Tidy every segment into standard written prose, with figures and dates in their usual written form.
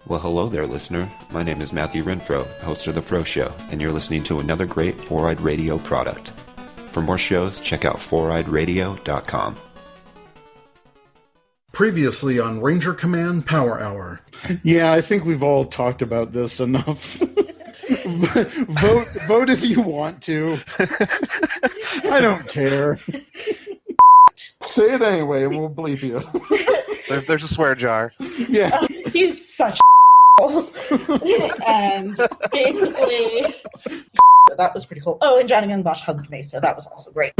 Well, hello there, listener. My name is Matthew Renfro, host of The Fro Show, and you're listening to another great 4-Eyed Radio product. For more shows, check out 4eyedradio.com. Previously on Ranger Command Power Hour. Yeah, I think we've all talked about this enough. Vote if you want to. I don't care. Say it anyway, and we'll bleep you. There's a swear jar. Yeah. He's such and basically that was pretty cool. Oh, and Johnny Young Bosch hugged me, so that was also great.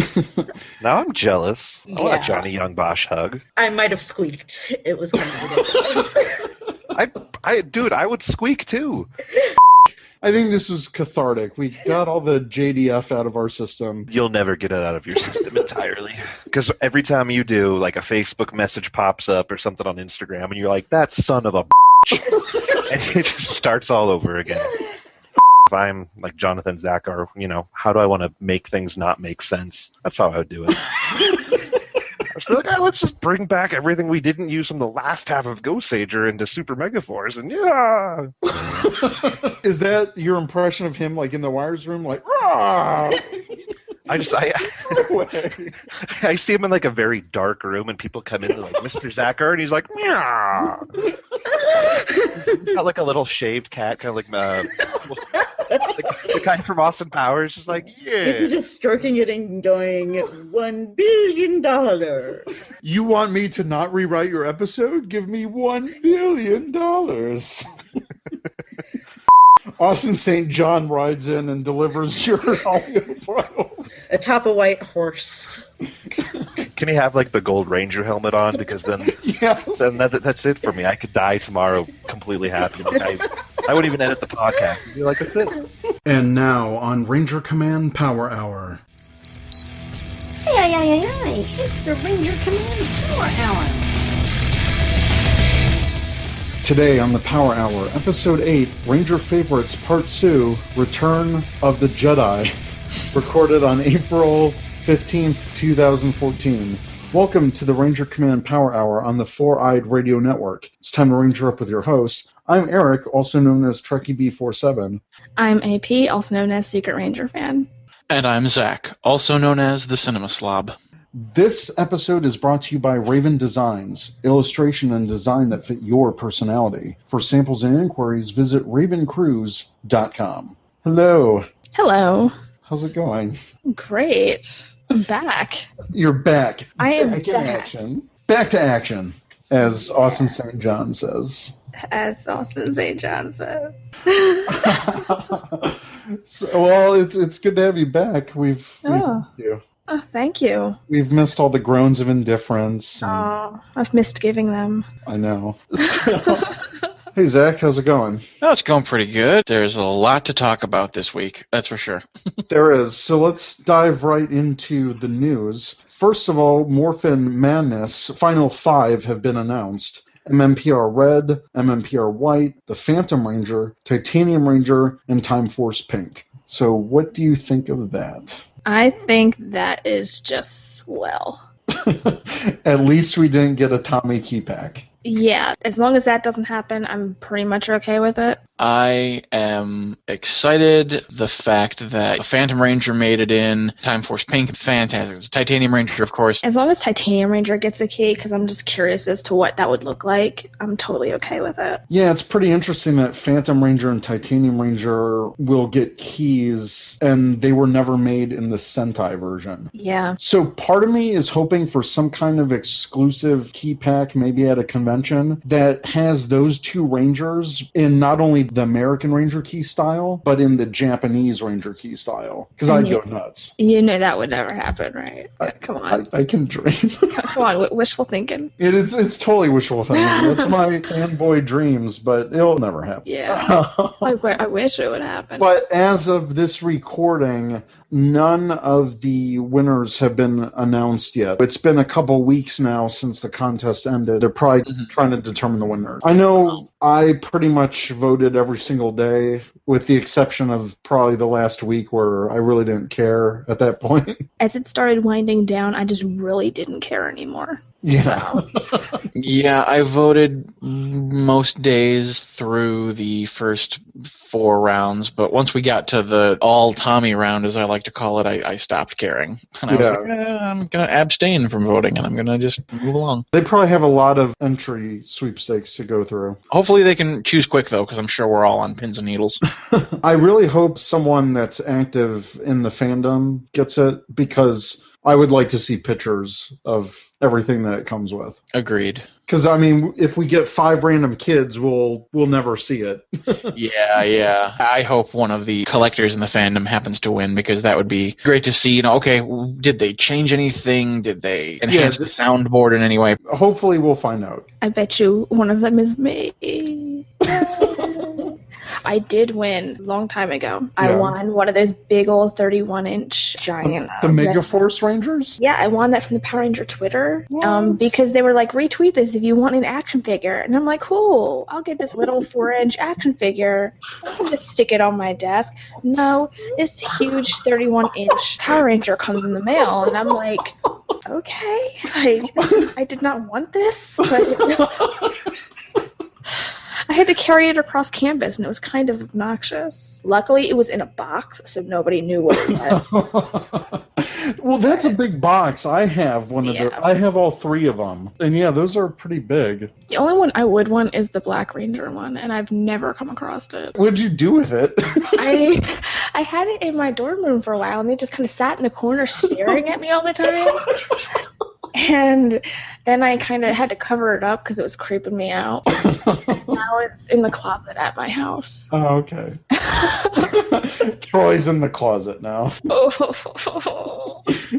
Now I'm jealous. I want Yeah. a Johnny Young Bosch hug. I might have squeaked. It was kind of ridiculous. Dude, I would squeak too. I think this was cathartic. We got all the JDF out of our system. You'll never get it out of your system entirely. Because every time you do, like a Facebook message pops up or something on Instagram, and you're like, that son of a and it just starts all over again. If I'm like Jonathan Zacher, how do I want to make things not make sense? That's how I would do it. I was like, let's just bring back everything we didn't use from the last half of Ghost Sager into Super Megaforce, and yeah. Is that your impression of him, like in the Wires room, like, rah? I see him in like a very dark room, and people come in and like, Mr. Zacher, and he's like, meow. He's got like a little shaved cat, kind of like the guy from Austin Powers, just like, yeah. He's just stroking it and going, $1 billion. You want me to not rewrite your episode? Give me $1 billion. Austin St. John rides in and delivers your audio files. Atop a white horse. Can he have like the Gold Ranger helmet on? Because then, Yes. then that's it for me. I could die tomorrow completely happy. Like, I wouldn't even edit the podcast. I'd be like, that's it. And now on Ranger Command Power Hour. Hey, it's the Ranger Command Power Hour. Today on the Power Hour, Episode 8, Ranger Favorites Part 2, Return of the Judd-i, recorded on April 15th, 2014. Welcome to the Ranger Command Power Hour on the 4-Eyed Radio Network. It's time to Ranger up with your hosts. I'm Eric, also known as Trekkie B47. I'm AP, also known as Secretrangerfan. And I'm Zach, also known as the Cinema Slob. This episode is brought to you by Raven Designs, illustration and design that fit your personality. For samples and inquiries, visit ravencruise.com. Hello. Hello. How's it going? Great. I'm back. You're back. I am back in back. action. Back to action, as Austin St. John says. As Austin St. John says. Well, it's good to have you back. We've missed you. Oh, thank you. We've missed all the groans of indifference. Oh, I've missed giving them. I know. Hey, Zach, how's it going? Oh, it's going pretty good. There's a lot to talk about this week, that's for sure. There is. So let's dive right into the news. First of all, Morphin Madness Final 5 have been announced. MMPR Red, MMPR White, the Phantom Ranger, Titanium Ranger, and Time Force Pink. So what do you think of that? I think that is just swell. At least we didn't get a Tommy Keypack. Yeah, as long as that doesn't happen, I'm pretty much okay with it. I am excited. The fact that Phantom Ranger made it in, Time Force Pink, fantastic. Titanium Ranger, of course. As long as Titanium Ranger gets a key, because I'm just curious as to what that would look like, I'm totally okay with it. Yeah, it's pretty interesting that Phantom Ranger and Titanium Ranger will get keys, and they were never made in the Sentai version. Yeah. So part of me is hoping for some kind of exclusive key pack, maybe at a convention, that has those two Rangers in not only the American Ranger key style, but in the Japanese Ranger key style. Because I'd go nuts. You know that would never happen, right? Come on. I can dream. Come on, wishful thinking. It's totally wishful thinking. That's my fanboy dreams, but it'll never happen. Yeah. I wish it would happen. But as of this recording, none of the winners have been announced yet. It's been a couple weeks now since the contest ended. They're probably trying to determine the winner. I know I pretty much voted every single day, with the exception of probably the last week where I really didn't care at that point. As it started winding down, I just really didn't care anymore. Yeah. Yeah, I voted most days through the first 4 rounds, but once we got to the all Tommy round, as I like to call it, I stopped caring. And I was like, I'm going to abstain from voting, and I'm going to just move along. They probably have a lot of entry sweepstakes to go through. Hopefully they can choose quick, though, because I'm sure we're all on pins and needles. I really hope someone that's active in the fandom gets it, because I would like to see pictures of everything that it comes with. Agreed. Because, I mean, if we get 5 random kids, we'll never see it. Yeah. I hope one of the collectors in the fandom happens to win, because that would be great to see. Okay, did they change anything? Did they enhance the soundboard in any way? Hopefully we'll find out. I bet you one of them is me. I did win a long time ago. Yeah. I won one of those big old 31-inch giant... The Megaforce Rangers? Yeah, I won that from the Power Ranger Twitter because they were like, retweet this if you want an action figure. And I'm like, cool, I'll get this little 4-inch action figure. I can just stick it on my desk. No, this huge 31-inch Power Ranger comes in the mail. And I'm like, okay, I did not want this, but... I had to carry it across campus, and it was kind of obnoxious. Luckily, it was in a box, so nobody knew what it was. Well, that's a big box. I have one of the. I have all 3 of them, and yeah, those are pretty big. The only one I would want is the Black Ranger one, and I've never come across it. What'd you do with it? I had it in my dorm room for a while, and it just kind of sat in the corner staring at me all the time. And then I kind of had to cover it up because it was creeping me out. Now it's in the closet at my house. Oh, okay. Troy's in the closet now.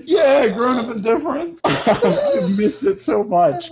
Yeah, grown up in difference. I missed it so much.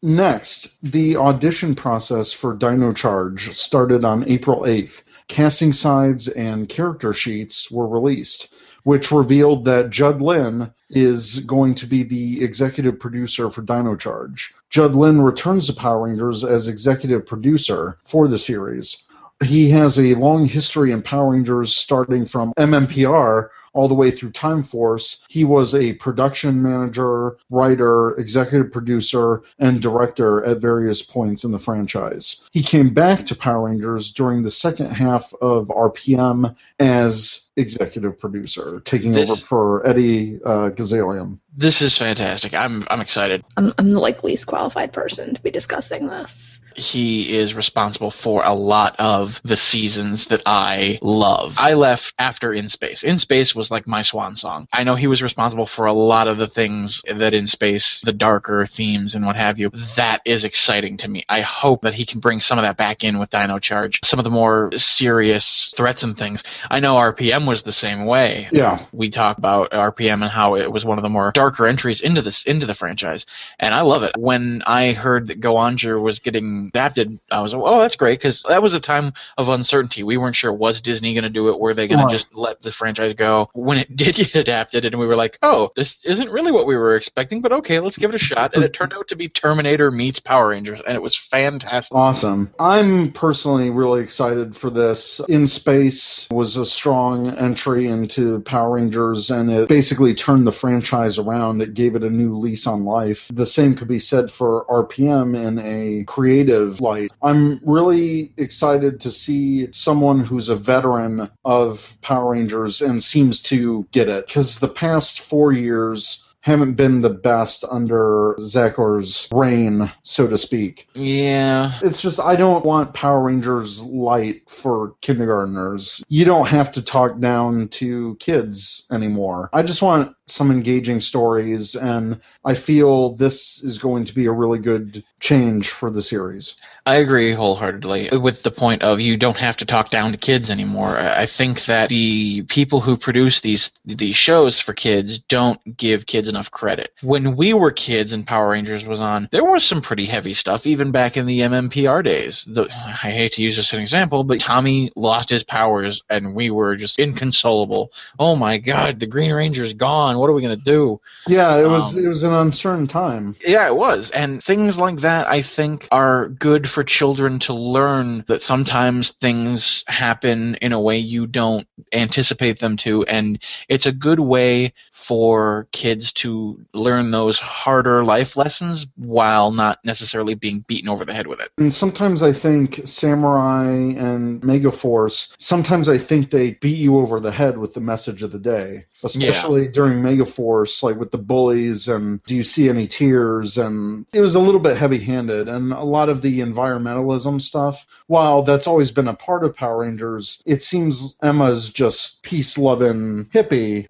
Next, the audition process for Dino Charge started on April 8th. Casting sides and character sheets were released, which revealed that Judd Lynn is going to be the executive producer for Dino Charge. Judd Lynn returns to Power Rangers as executive producer for the series. He has a long history in Power Rangers, starting from MMPR all the way through Time Force. He was a production manager, writer, executive producer, and director at various points in the franchise. He came back to Power Rangers during the second half of RPM as executive producer, taking over for Eddie Gazalian. This is fantastic. I'm excited. I'm the least qualified person to be discussing this. He is responsible for a lot of the seasons that I love. I left after In Space. In Space was like my swan song. I know he was responsible for a lot of the things that In Space, the darker themes and what have you. That is exciting to me. I hope that he can bring some of that back in with Dino Charge. Some of the more serious threats and things. I know RPM was the same way. Yeah. We talk about RPM and how it was one of the more darker entries into the franchise. And I love it. When I heard that Go-Onger was getting adapted, I was like, oh, that's great, because that was a time of uncertainty. We weren't sure, was Disney going to do it? Were they going to just let the franchise go? When it did get adapted, and we were like, oh, this isn't really what we were expecting, but okay, let's give it a shot. And it turned out to be Terminator meets Power Rangers, and it was fantastic. Awesome. I'm personally really excited for this. In Space was a strong entry into Power Rangers, and it basically turned the franchise around. It gave it a new lease on life. The same could be said for RPM in a creative light. I'm really excited to see someone who's a veteran of Power Rangers and seems to get it, because the past 4 years haven't been the best under Zakor's reign, so to speak. Yeah. It's just, I don't want Power Rangers light for kindergartners. You don't have to talk down to kids anymore. I just want some engaging stories, and I feel this is going to be a really good change for the series. I agree wholeheartedly with the point of you don't have to talk down to kids anymore. I think that the people who produce these shows for kids don't give kids enough credit. When we were kids and Power Rangers was on, there was some pretty heavy stuff, even back in the MMPR days. I hate to use this as an example, but Tommy lost his powers and we were just inconsolable. Oh my God, the Green Ranger's gone. on? What are we going to do? Yeah, it was an uncertain time. Yeah, it was. And things like that, I think, are good for children to learn that sometimes things happen in a way you don't anticipate them to. And it's a good way for kids to learn those harder life lessons while not necessarily being beaten over the head with it. And sometimes I think Samurai and Megaforce, sometimes I think they beat you over the head with the message of the day. Especially during Megaforce, like with the bullies and do you see any tears? And it was a little bit heavy-handed. And a lot of the environmentalism stuff, while that's always been a part of Power Rangers, it seems Emma's just peace-loving hippie.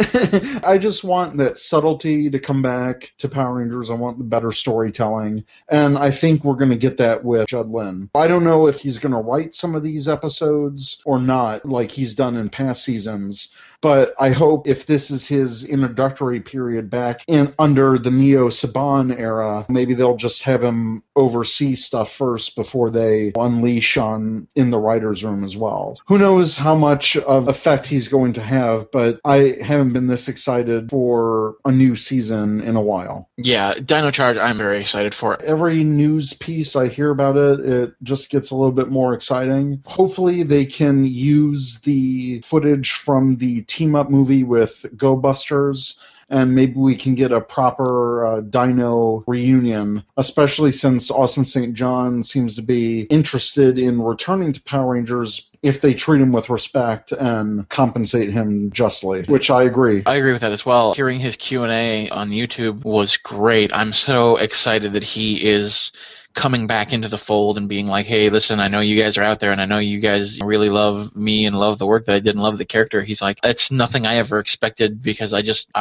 I just want that subtlety to come back to Power Rangers. I want the better storytelling. And I think we're going to get that with Judd Lynn. I don't know if he's going to write some of these episodes or not, like he's done in past seasons. But I hope if this is his introductory period back under the Neo Saban era, maybe they'll just have him oversee stuff first before they unleash in the writer's room as well. Who knows how much of effect he's going to have, but I haven't been this excited for a new season in a while. Yeah, Dino Charge, I'm very excited for it. Every news piece I hear about it, it just gets a little bit more exciting. Hopefully they can use the footage from the team-up movie with Go Busters, and maybe we can get a proper Dino reunion, especially since Austin St. John seems to be interested in returning to Power Rangers if they treat him with respect and compensate him justly, which I agree. I agree with that as well. Hearing his Q&A on YouTube was great. I'm so excited that he is coming back into the fold and being like, hey, listen, I know you guys are out there and I know you guys really love me and love the work that I did and love the character. He's like, it's nothing I ever expected because I just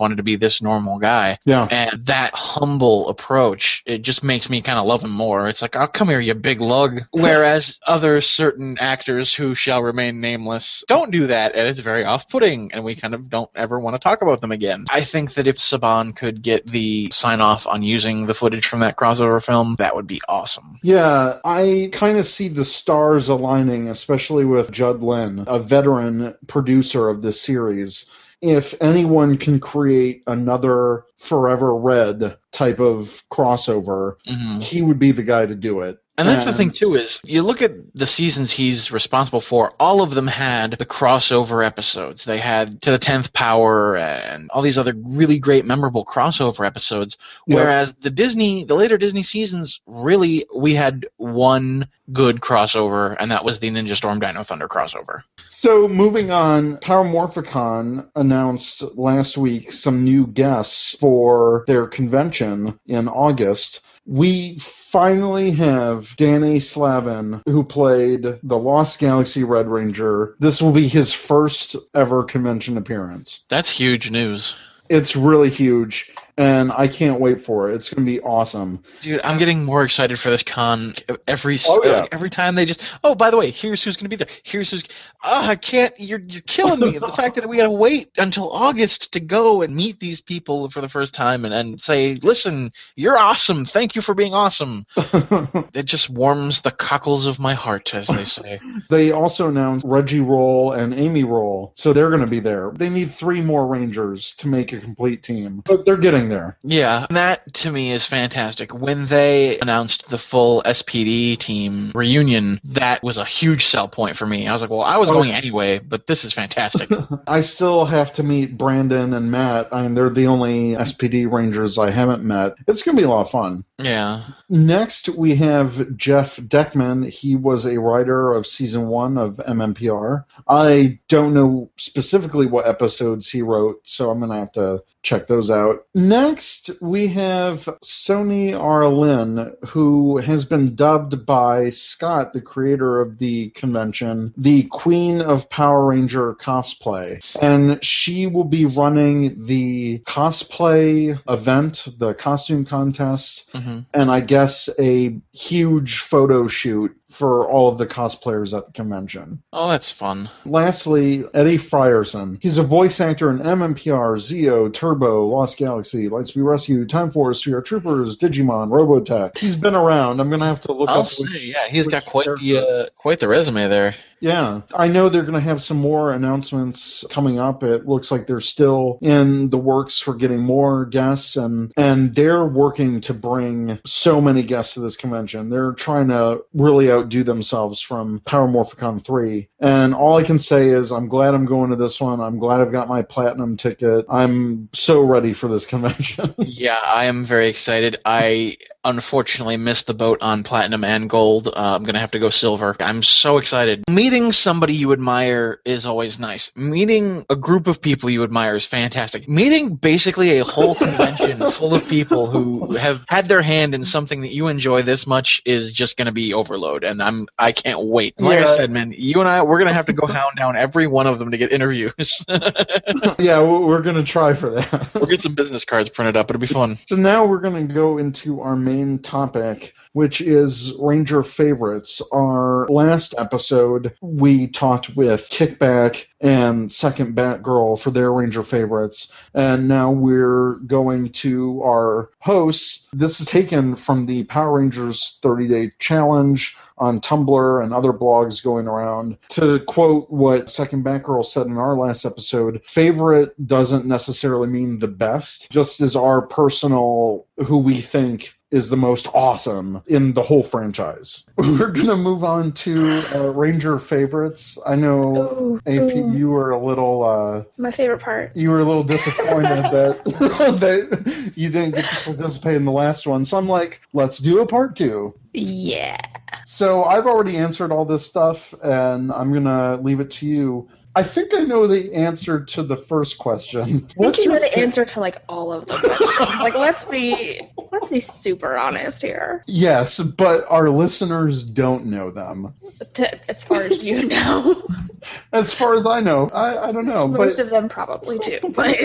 wanted to be this normal guy. Yeah. And that humble approach, it just makes me kind of love him more. It's like, oh, come here, you big lug. Whereas other certain actors who shall remain nameless don't do that, and it's very off-putting, and we kind of don't ever want to talk about them again. I think that if Saban could get the sign-off on using the footage from that crossover film, that would be awesome. Yeah, I kind of see the stars aligning, especially with Judd Lynn, a veteran producer of this series. If anyone can create another Forever Red type of crossover, he would be the guy to do it. And that's the thing, too, is you look at the seasons he's responsible for, all of them had the crossover episodes. They had To the 10th Power and all these other really great, memorable crossover episodes, whereas the later Disney seasons, really, we had one good crossover, and that was the Ninja Storm Dino Thunder crossover. So, moving on, Power Morphicon announced last week some new guests for their convention in August. We finally have Danny Slavin, who played the Lost Galaxy Red Ranger. This will be his first ever convention appearance. That's huge news. It's really huge, and I can't wait for it. It's going to be awesome. Dude, I'm getting more excited for this con every time they just, oh, by the way, here's who's going to be there. Here's who's, I can't, you're killing me. The fact that we got to wait until August to go and meet these people for the first time and say, listen, you're awesome. Thank you for being awesome. It just warms the cockles of my heart, as they say. They also announced Reggie Roll and Amy Roll, so they're going to be there. They need 3 more Rangers to make a complete team, but they're getting there. Yeah, that to me is fantastic. When they announced the full SPD team reunion, that was a huge sell point for me. I was like, well, I was going anyway, but this is fantastic. I still have to meet Brandon and Matt. I mean, they're the only SPD Rangers I haven't met. It's going to be a lot of fun. Yeah. Next, we have Jeff Deckman. He was a writer of Season 1 of MMPR. I don't know specifically what episodes he wrote, so I'm going to have to check those out. Next, we have Sony R. Lynn, who has been dubbed by Scott, the creator of the convention, the Queen of Power Ranger cosplay. And she will be running the cosplay event, the costume contest, and I guess a huge photo shoot for all of the cosplayers at the convention. Oh, that's fun. Lastly, Eddie Frierson. He's a voice actor in MMPR, Zeo, Turbo, Lost Galaxy, Lightspeed Rescue, Time Force, VR Troopers, Digimon, Robotech. He's been around. I'm going to have to look up. I'll say, yeah, he's got quite the resume there. Yeah, I know they're going to have some more announcements coming up. It looks like they're still in the works for getting more guests, and they're working to bring so many guests to this convention. They're trying to really outdo themselves from Power Morphicon 3. And all I can say is I'm glad I'm going to this one. I'm glad I've got my platinum ticket. I'm so ready for this convention. Yeah, I am very excited. I unfortunately missed the boat on platinum and gold. I'm going to have to go silver. I'm so excited. Meeting somebody you admire is always nice. Meeting a group of people you admire is fantastic. Meeting basically a whole convention full of people who have had their hand in something that you enjoy this much is just going to be overload, and I can't wait. Like I said, man, you and I, we're going to have to go hound down every one of them to get interviews. Yeah, we're going to try for that. We'll get some business cards printed up. It'll be fun. So now we're going to go into our main topic, which is Ranger favorites. Our last episode, we talked with Kickback and Second Batgirl for their Ranger favorites, and now we're going to our hosts. This is taken from the Power Rangers 30-Day Challenge on Tumblr and other blogs going around. To quote what Second Batgirl said in our last episode, favorite doesn't necessarily mean the best, just as our personal who we think is the most awesome in the whole franchise. We're going to move on to Ranger favorites. I know, AP, you were a little... my favorite part. You were a little disappointed that, that you didn't get to participate in the last one. So I'm like, let's do a part 2. Yeah. So I've already answered all this stuff, and I'm going to leave it to you. I think I know the answer to the first question. I think you know the answer to like all of the questions. Like, let's be super honest here. Yes, but our listeners don't know them. As far as you know. As far as I know, I don't know. Most of them probably do. But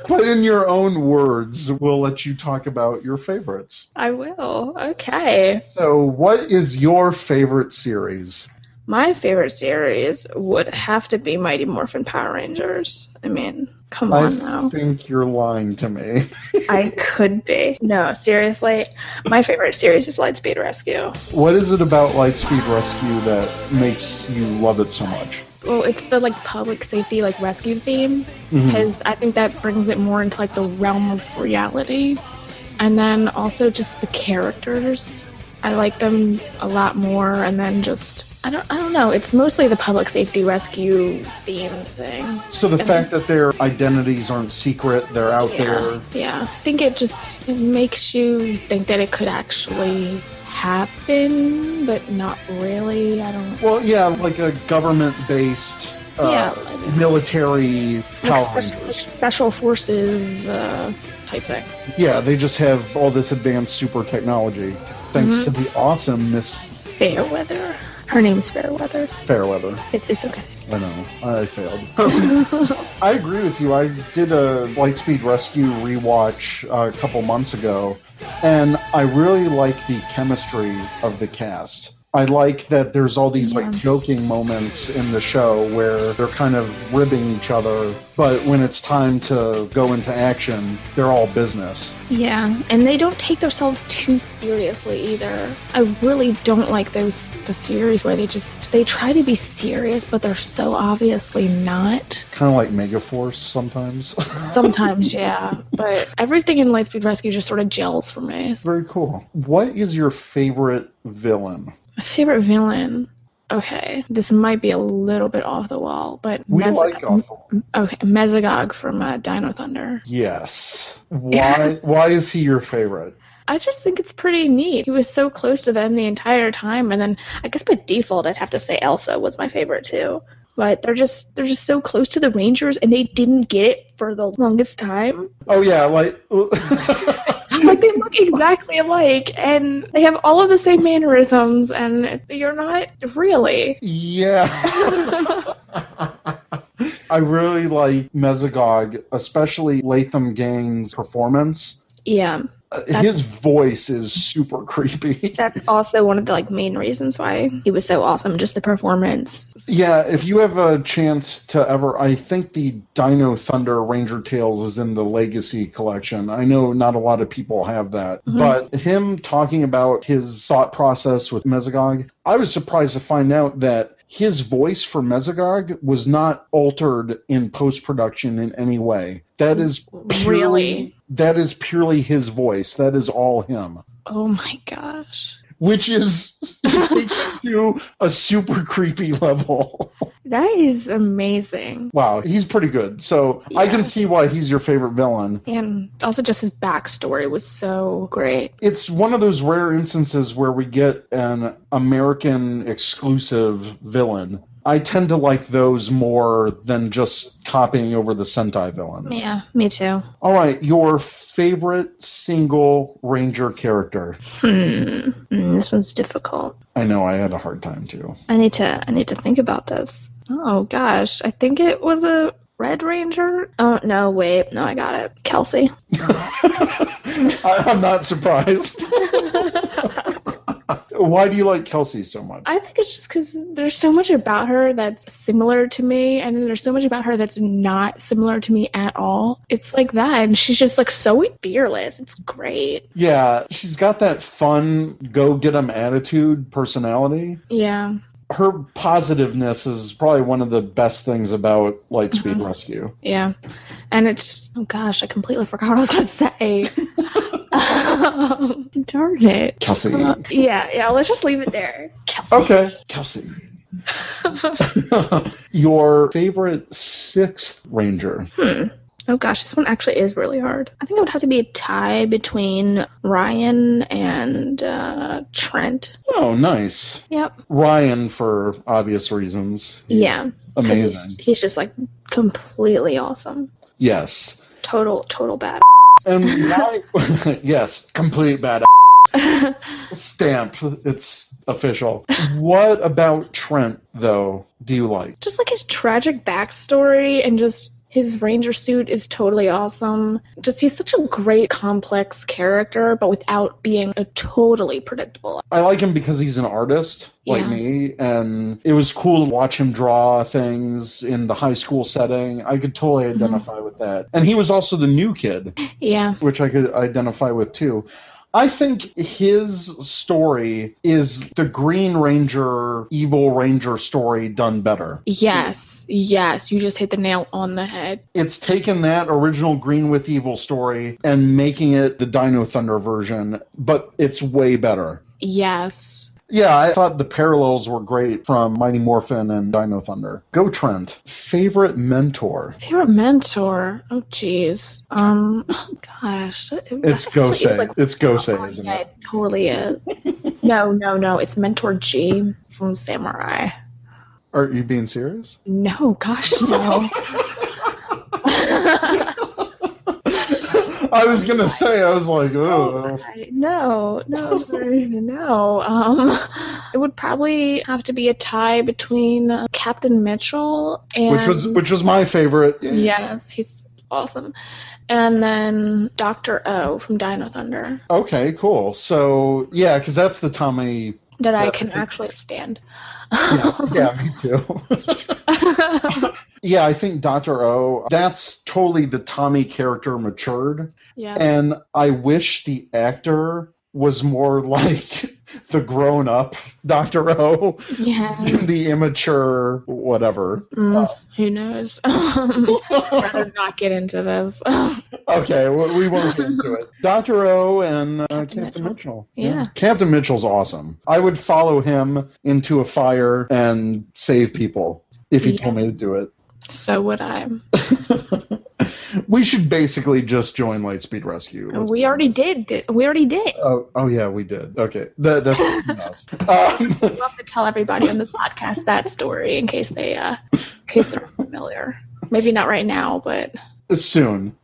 but in your own words, we'll let you talk about your favorites. I will. Okay. So, what is your favorite series? My favorite series would have to be Mighty-Morphin-Power-Rangers. I mean, come on now. I think you're lying to me. I could be. No, seriously. My favorite series is Lightspeed Rescue. What is it about Lightspeed Rescue that makes you love it so much? Well, it's the like public safety like rescue theme, because I think that brings it more into like the realm of reality. And then also just the characters. I like them a lot more, and then just I don't know. It's mostly the public safety rescue themed thing. So the fact that their identities aren't secret, they're out there. Yeah, I think it makes you think that it could actually happen, but not really. I don't. Well, yeah, like a government-based military Power Rangers. Special forces type thing. Yeah, they just have all this advanced super technology thanks to the awesome Miss Fairweather. Her name's Fairweather. Fairweather. It's okay. I know. I failed. I agree with you. I did a Lightspeed Rescue rewatch a couple months ago, and I really like the chemistry of the cast. I like that there's all these like joking moments in the show where they're kind of ribbing each other, but when it's time to go into action, they're all business. Yeah, and they don't take themselves too seriously either. I really don't like the series where they try to be serious, but they're so obviously not. Kind of like Megaforce sometimes. Sometimes, yeah. But everything in Lightspeed Rescue just sort of gels for me. Very cool. What is your favorite villain? My favorite villain. Okay, this might be a little bit off the wall, but we like off. Okay, Mesogog from Dino Thunder. Yes. Why is he your favorite? I just think it's pretty neat. He was so close to them the entire time, and then I guess by default I'd have to say Elsa was my favorite too. But they're just so close to the Rangers, and they didn't get it for the longest time. Oh yeah, like. Like, they look exactly alike, and they have all of the same mannerisms, and you're not really. Yeah. I really like Mesogog, especially Latham Gang's performance. Yeah. His voice is super creepy. That's also one of the main reasons why he was so awesome, just the performance. Yeah, if you have a chance to ever, I think the Dino Thunder Ranger Tales is in the Legacy collection. I know not a lot of people have that, but him talking about his thought process with Mesogog, I was surprised to find out that his voice for Mesogog was not altered in post-production in any way. That is purely his voice. That is all him. Oh my gosh. Which is taken to a super creepy level. That is amazing. Wow, he's pretty good. So I can see why he's your favorite villain. And also just his backstory was so great. It's one of those rare instances where we get an American exclusive villain. I tend to like those more than just copying over the Sentai villains. Yeah, me too. All right, your favorite single Ranger character? This one's difficult. I know, I had a hard time too. I need to think about this. Oh gosh, I think it was a Red Ranger. Oh no, wait, no, I got it. Kelsey. I'm not surprised. Why do you like Kelsey so much? I think it's just because there's so much about her that's similar to me, and then there's so much about her that's not similar to me at all. It's like that, and she's just like so fearless. It's great. Yeah, she's got that fun, go-get-'em attitude, personality. Yeah. Her positiveness is probably one of the best things about Lightspeed Rescue. Yeah. And it's, oh gosh, I completely forgot what I was going to say. Darn it. Kelsey. Yeah, let's just leave it there. Kelsey. Okay. Kelsey. Your favorite sixth Ranger? Oh gosh, this one actually is really hard. I think it would have to be a tie between Ryan and Trent. Oh, nice. Yep. Ryan, for obvious reasons. Yeah. Amazing. He's just like completely awesome. Yes. Total bad. And why? Yes, complete bad. Stamp. It's official. What about Trent, though, do you like? Just like his tragic backstory and just his ranger suit is totally awesome. Just he's such a great, complex character, but without being a totally predictable. I like him because he's an artist like me, and it was cool to watch him draw things in the high school setting. I could totally identify with that. And he was also the new kid. Yeah. Which I could identify with, too. I think his story is the Green Ranger, Evil Ranger story done better. Yes, you just hit the nail on the head. It's taken that original Green with Evil story and making it the Dino Thunder version, but it's way better. Yes. Yeah, I thought the parallels were great from Mighty Morphin and Dino Thunder. Go Trent. Favorite mentor? Favorite mentor? Oh, jeez. Gosh. It's Gosei. It's Gosei, isn't it? It totally is. No. It's Mentor G from Samurai. Are you being serious? No, gosh, no. I was going to say, I was like, oh. No. It would probably have to be a tie between Captain Mitchell and... Which was my favorite. Yes, he's awesome. And then Dr. O from Dino Thunder. Okay, cool. So, yeah, because that's the Tommy... That I can actually stand. Yeah, me too. Yeah, I think Dr. O, that's totally the Tommy character matured. Yes. And I wish the actor was more like the grown-up Dr. O. Yeah. The immature whatever. Who knows? I'd rather not get into this. Okay, we won't get into it. Dr. O and Captain Mitchell. Yeah. Captain Mitchell's awesome. I would follow him into a fire and save people if he told me to do it. So would I. We should basically just join Lightspeed Rescue. We already did. Oh yeah, we did. Okay, that's us. We'll have to tell everybody on the podcast that story in case they're familiar. Maybe not right now, but soon.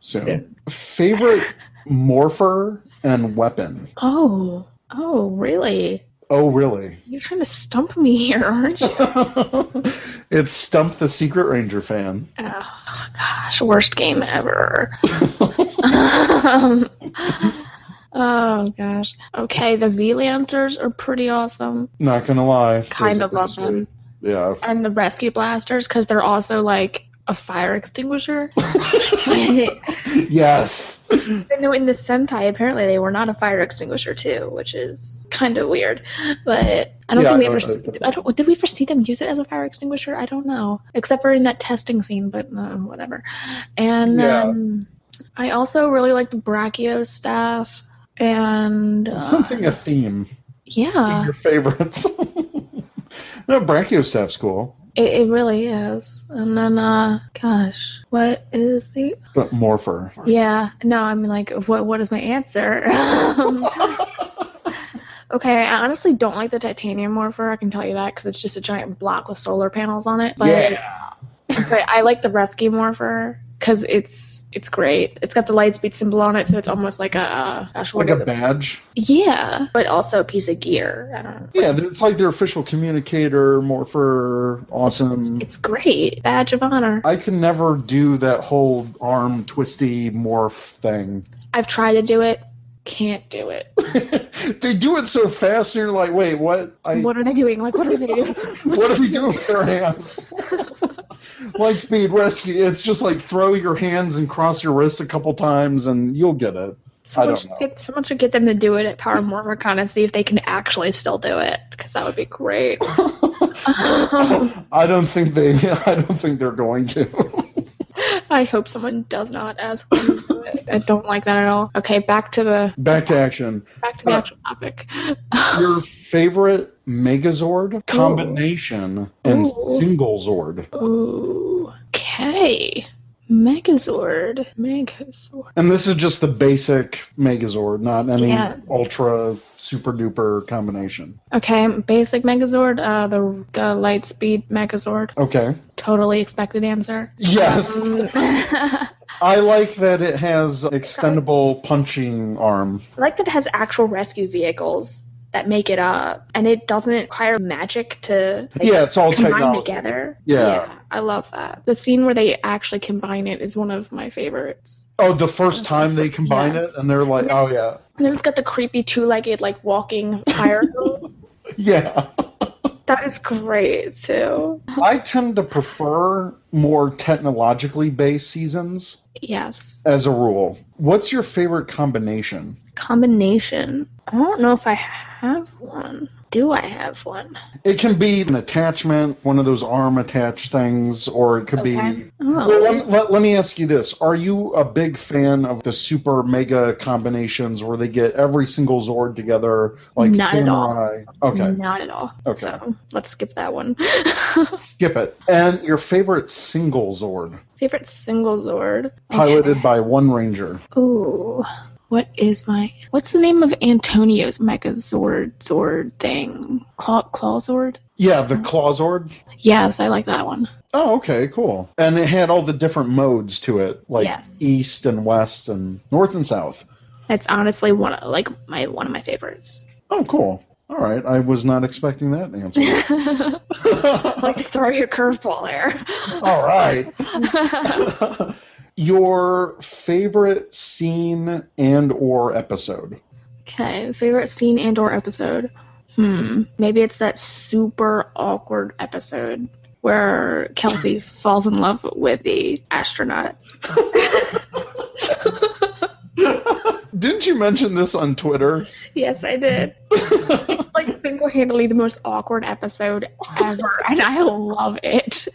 Favorite morpher and weapon? Oh, really? Oh, really? You're trying to stump me here, aren't you? It's Stump the Secret Ranger fan. Oh, gosh, worst game ever. Oh, gosh. Okay, the V-Lancers are pretty awesome. Not gonna lie. Kind of love them. Yeah. And the Rescue Blasters, because they're also, like, a fire extinguisher. Yes. I know in the Sentai, apparently they were not a fire extinguisher too, which is kind of weird. But I don't think we ever. Did we ever see them use it as a fire extinguisher? I don't know, except for in that testing scene. But whatever. And I also really like the Brachio staff, and I'm sensing a theme. Yeah. In your favorites. No, Brachio staff's cool. It really is. And then, gosh, what is the... But Morpher. Yeah. No, I mean, like, what is my answer? Okay, I honestly don't like the titanium Morpher. I can tell you that, because it's just a giant block with solar panels on it. But, but I like the Rescue Morpher, because it's great. It's got the Lightspeed symbol on it, so it's almost like a badge? Yeah, but also a piece of gear. I don't know. Yeah, it's like their official communicator, Morpher, awesome. It's great. Badge of honor. I can never do that whole arm twisty morph thing. I've tried to do it. Can't do it. They do it so fast, and you're like, wait, what? What are they doing? Like, what are they doing? What are they doing with their hands? Lightspeed rescue. It's just like throw your hands and cross your wrists a couple times, and you'll get it. Someone should get them to do it at Power Morpher and see if they can actually still do it, because that would be great. I don't think they're going to. I hope someone does not ask them to do it. I don't like that at all. Okay, back to action. Back to the actual topic. Your favorite Megazord combination and single Zord. Ooh. Okay. Megazord. And this is just the basic Megazord, not any ultra super duper combination. Okay, basic Megazord, the Lightspeed Megazord. Okay. Totally expected answer. Yes. I like that it has extendable punching arm. I like that it has actual rescue vehicles that make it up, and it doesn't require magic to it's all combine technology together. Yeah, I love that. The scene where they actually combine it is one of my favorites. Oh, the first time they combine it, and they're like, oh yeah. And then it's got the creepy two-legged, like, walking fire hose. Yeah. That is great, too. I tend to prefer more technologically based seasons. Yes. As a rule. What's your favorite combination? Combination? I don't know if I have one. Do I have one? It can be an attachment, one of those arm attached things, or it could be... Well, let me ask you this. Are you a big fan of the super mega combinations where they get every single Zord together, like Not Samurai? At all. Okay. Not at all. Okay. So let's skip that one. Skip it. And your favorite single Zord? Favorite single Zord? Piloted by one Ranger. Ooh. What's the name of Antonio's Megazord thing? Clawzord? Yeah, the Clawzord? Yes, I like that one. Oh, okay, cool. And it had all the different modes to it, like east and west and north and south. It's honestly one of my favorites. Oh, cool. All right, I was not expecting that answer. I'd like to throw you a curveball there. All right. Your favorite scene and or episode? Okay, favorite scene and or episode. Maybe it's that super awkward episode where Kelsey falls in love with the astronaut. Didn't you mention this on Twitter? Yes, I did. It's like single-handedly the most awkward episode ever, and I love it.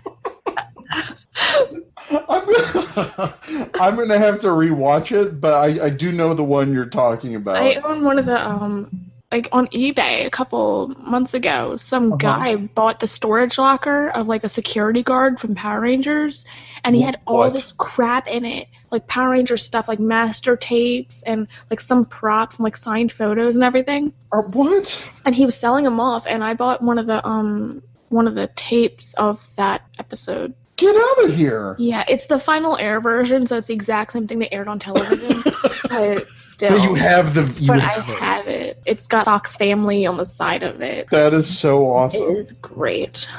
I'm gonna have to rewatch it, but I do know the one you're talking about. I own one of the on eBay a couple months ago. Some guy bought the storage locker of like a security guard from Power Rangers, and he had all this crap in it, like Power Rangers stuff, like master tapes and like some props and like signed photos and everything. What? And he was selling them off, and I bought one of the tapes of that episode. Get out of here! Yeah, it's the final air version, so it's the exact same thing they aired on television. But still. But you have I have it. It's got Fox Family on the side of it. That is so awesome. It is great.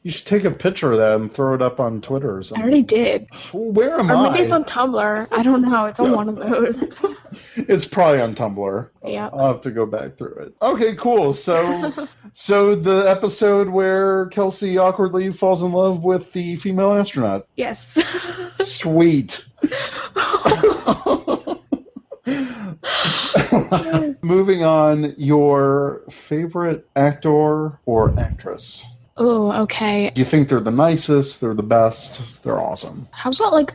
You should take a picture of that and throw it up on Twitter or I something. already did. Where am Or I? maybe it's on Tumblr. I don't know. It's on one of those. It's probably on Tumblr. Yeah. I'll have to go back through it. Okay, cool. So the episode where Kelsey awkwardly falls in love with the female astronaut. Yes. Sweet. Moving on, your favorite actor or actress? Oh, okay. You think they're the nicest, they're the best, they're awesome. How about like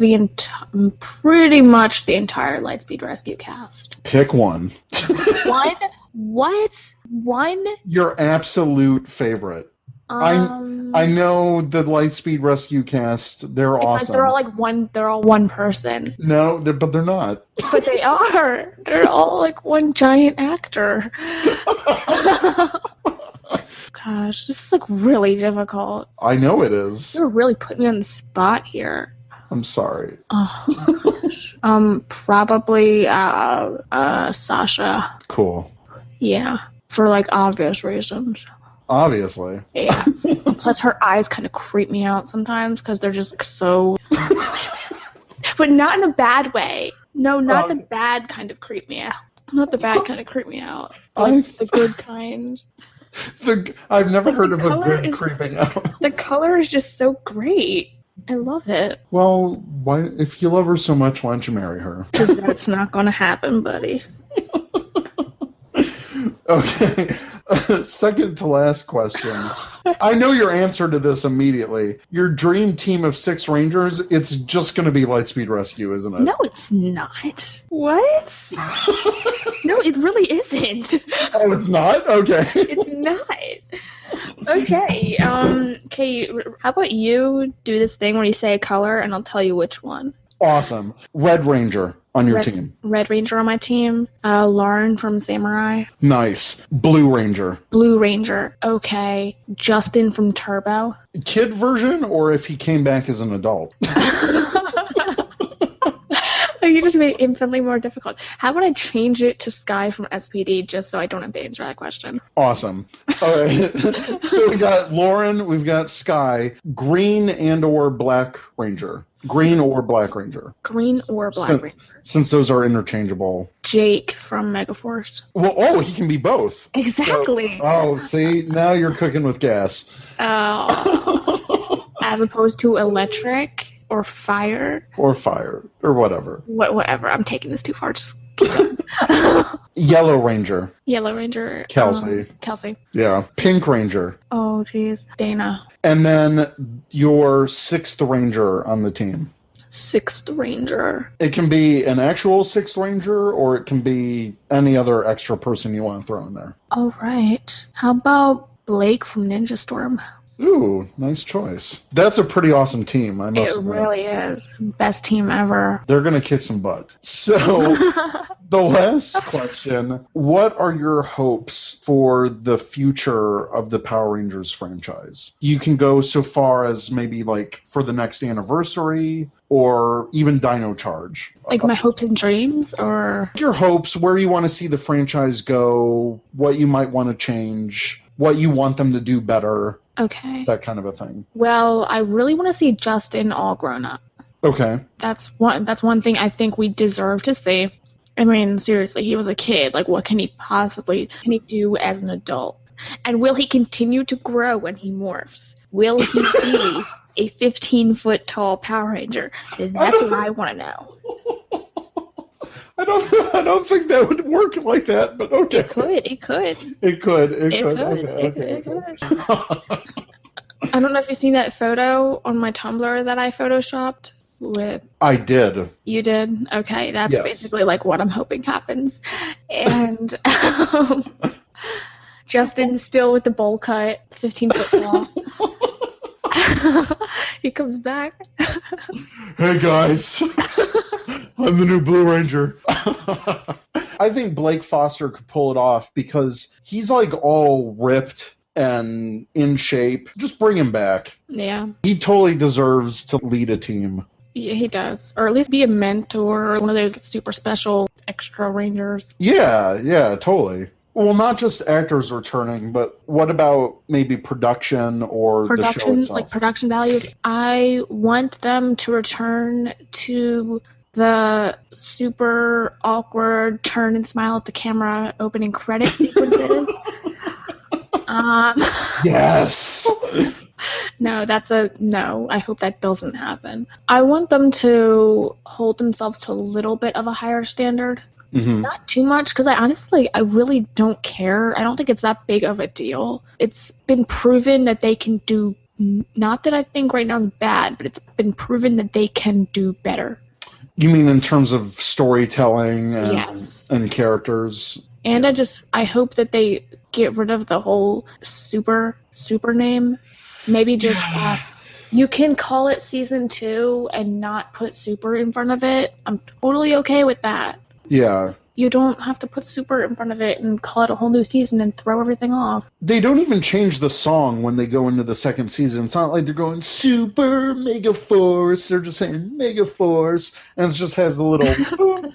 pretty much the entire Lightspeed Rescue cast? Pick one. One? What? One? Your absolute favorite. I know the Lightspeed Rescue cast, they're It's awesome. like they're all one person. No, but they're not. But they are. They're all like one giant actor. Gosh, this is like really difficult. I know it is. You're really putting me on the spot here. I'm sorry. Oh. Probably Sasha. Cool. Yeah, for like obvious reasons. Obviously. Yeah. Plus, her eyes kind of creep me out sometimes because they're just like so. But not in a bad way. No, not the bad kind of creep me out. Not the bad kind of creep me out. Like the good kind. I've never heard of a color good creeping out. The color is just so great. I love it. Well, why? If you love her so much, why don't you marry her? Because that's not going to happen, buddy. Okay. Second to last question. I know your answer to this immediately. Your dream team of 6 Rangers, it's just going to be Lightspeed Rescue, isn't it? No, it's not. What? No, it really isn't. Oh, it's not? Okay. It's not. Okay. Okay, how about you do this thing where you say a color and I'll tell you which one. Awesome. Red Ranger on your team. Red Ranger on my team. Lauren from Samurai. Nice. Blue Ranger. Blue Ranger. Okay. Justin from Turbo. Kid version, or if he came back as an adult? You just made it infinitely more difficult. How about I change it to Sky from SPD just so I don't have to answer that question? Awesome. All right. So we got Lauren, we've got Sky, Green and or Black Ranger. Green or Black Ranger. Green or Black Ranger. Since those are interchangeable. Jake from Megaforce. Well, he can be both. Exactly. So, see, now you're cooking with gas. Oh. As opposed to electric or fire. Or fire, or whatever. Whatever. I'm taking this too far. Just keep going. Yellow Ranger. Yellow Ranger. Kelsey. Kelsey. Yeah. Pink Ranger. Oh, jeez. Dana. And then your 6th Ranger on the team. 6th Ranger. It can be an actual 6th Ranger, or it can be any other extra person you want to throw in there. All right. How about Blake from Ninja Storm? Ooh, nice choice. That's a pretty awesome team, I must admit. It really is. Best team ever. They're going to kick some butt. So, the last question, what are your hopes for the future of the Power Rangers franchise? You can go so far as maybe like for the next anniversary or even Dino Charge. Like my hopes and dreams, or? Your hopes, where you want to see the franchise go, what you might want to change, what you want them to do better. Okay. That kind of a thing. Well, I really want to see Justin all grown up. Okay. That's one thing I think we deserve to see. I mean, seriously, he was a kid. Like, what can he do as an adult? And will he continue to grow when he morphs? Will he be a 15-foot tall Power Ranger? That's what I want to know. I don't think that would work like that, but okay. It could. It could. Okay. I don't know if you've seen that photo on my Tumblr that I photoshopped with. I did. You did? Okay, that's basically like what I'm hoping happens. And Justin's still with the bowl cut, 15-foot tall. He comes back. Hey guys, I'm the new Blue Ranger. I think Blake Foster could pull it off because he's like all ripped and in shape. Just bring him back. Yeah. He totally deserves to lead a team. Yeah, he does. Or at least be a mentor, or one of those super special extra rangers. Yeah, totally. Well, not just actors returning, but what about maybe production or the show itself? Like production values. I want them to return to the super awkward turn and smile at the camera opening credit sequences. Yes! No, no. I hope that doesn't happen. I want them to hold themselves to a little bit of a higher standard. Mm-hmm. Not too much, because I really don't care. I don't think it's that big of a deal. It's been proven that they can do, not that I think right now is bad, but it's been proven that they can do better. You mean in terms of storytelling and, yes. and characters? And I hope that they get rid of the whole super name. Maybe just, you can call it season 2 and not put super in front of it. I'm totally okay with that. Yeah. You don't have to put super in front of it and call it a whole new season and throw everything off. They don't even change the song when they go into the second season. It's not like they're going Super Mega Force. They're just saying Mega Force, and it just has the little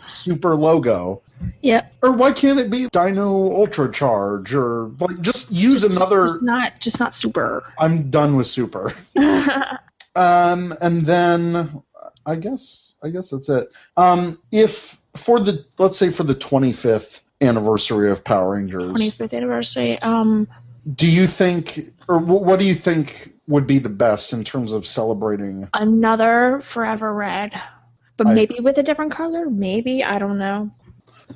super logo. Yep. Or why can't it be Dino Ultra Charge? Or like just use another. Just not super. I'm done with super. And then I guess that's it. If for the, let's say for the 25th anniversary of Power Rangers. 25th anniversary. Do you think, or what do you think would be the best in terms of celebrating? Another Forever Red, but maybe with a different color. Maybe, I don't know.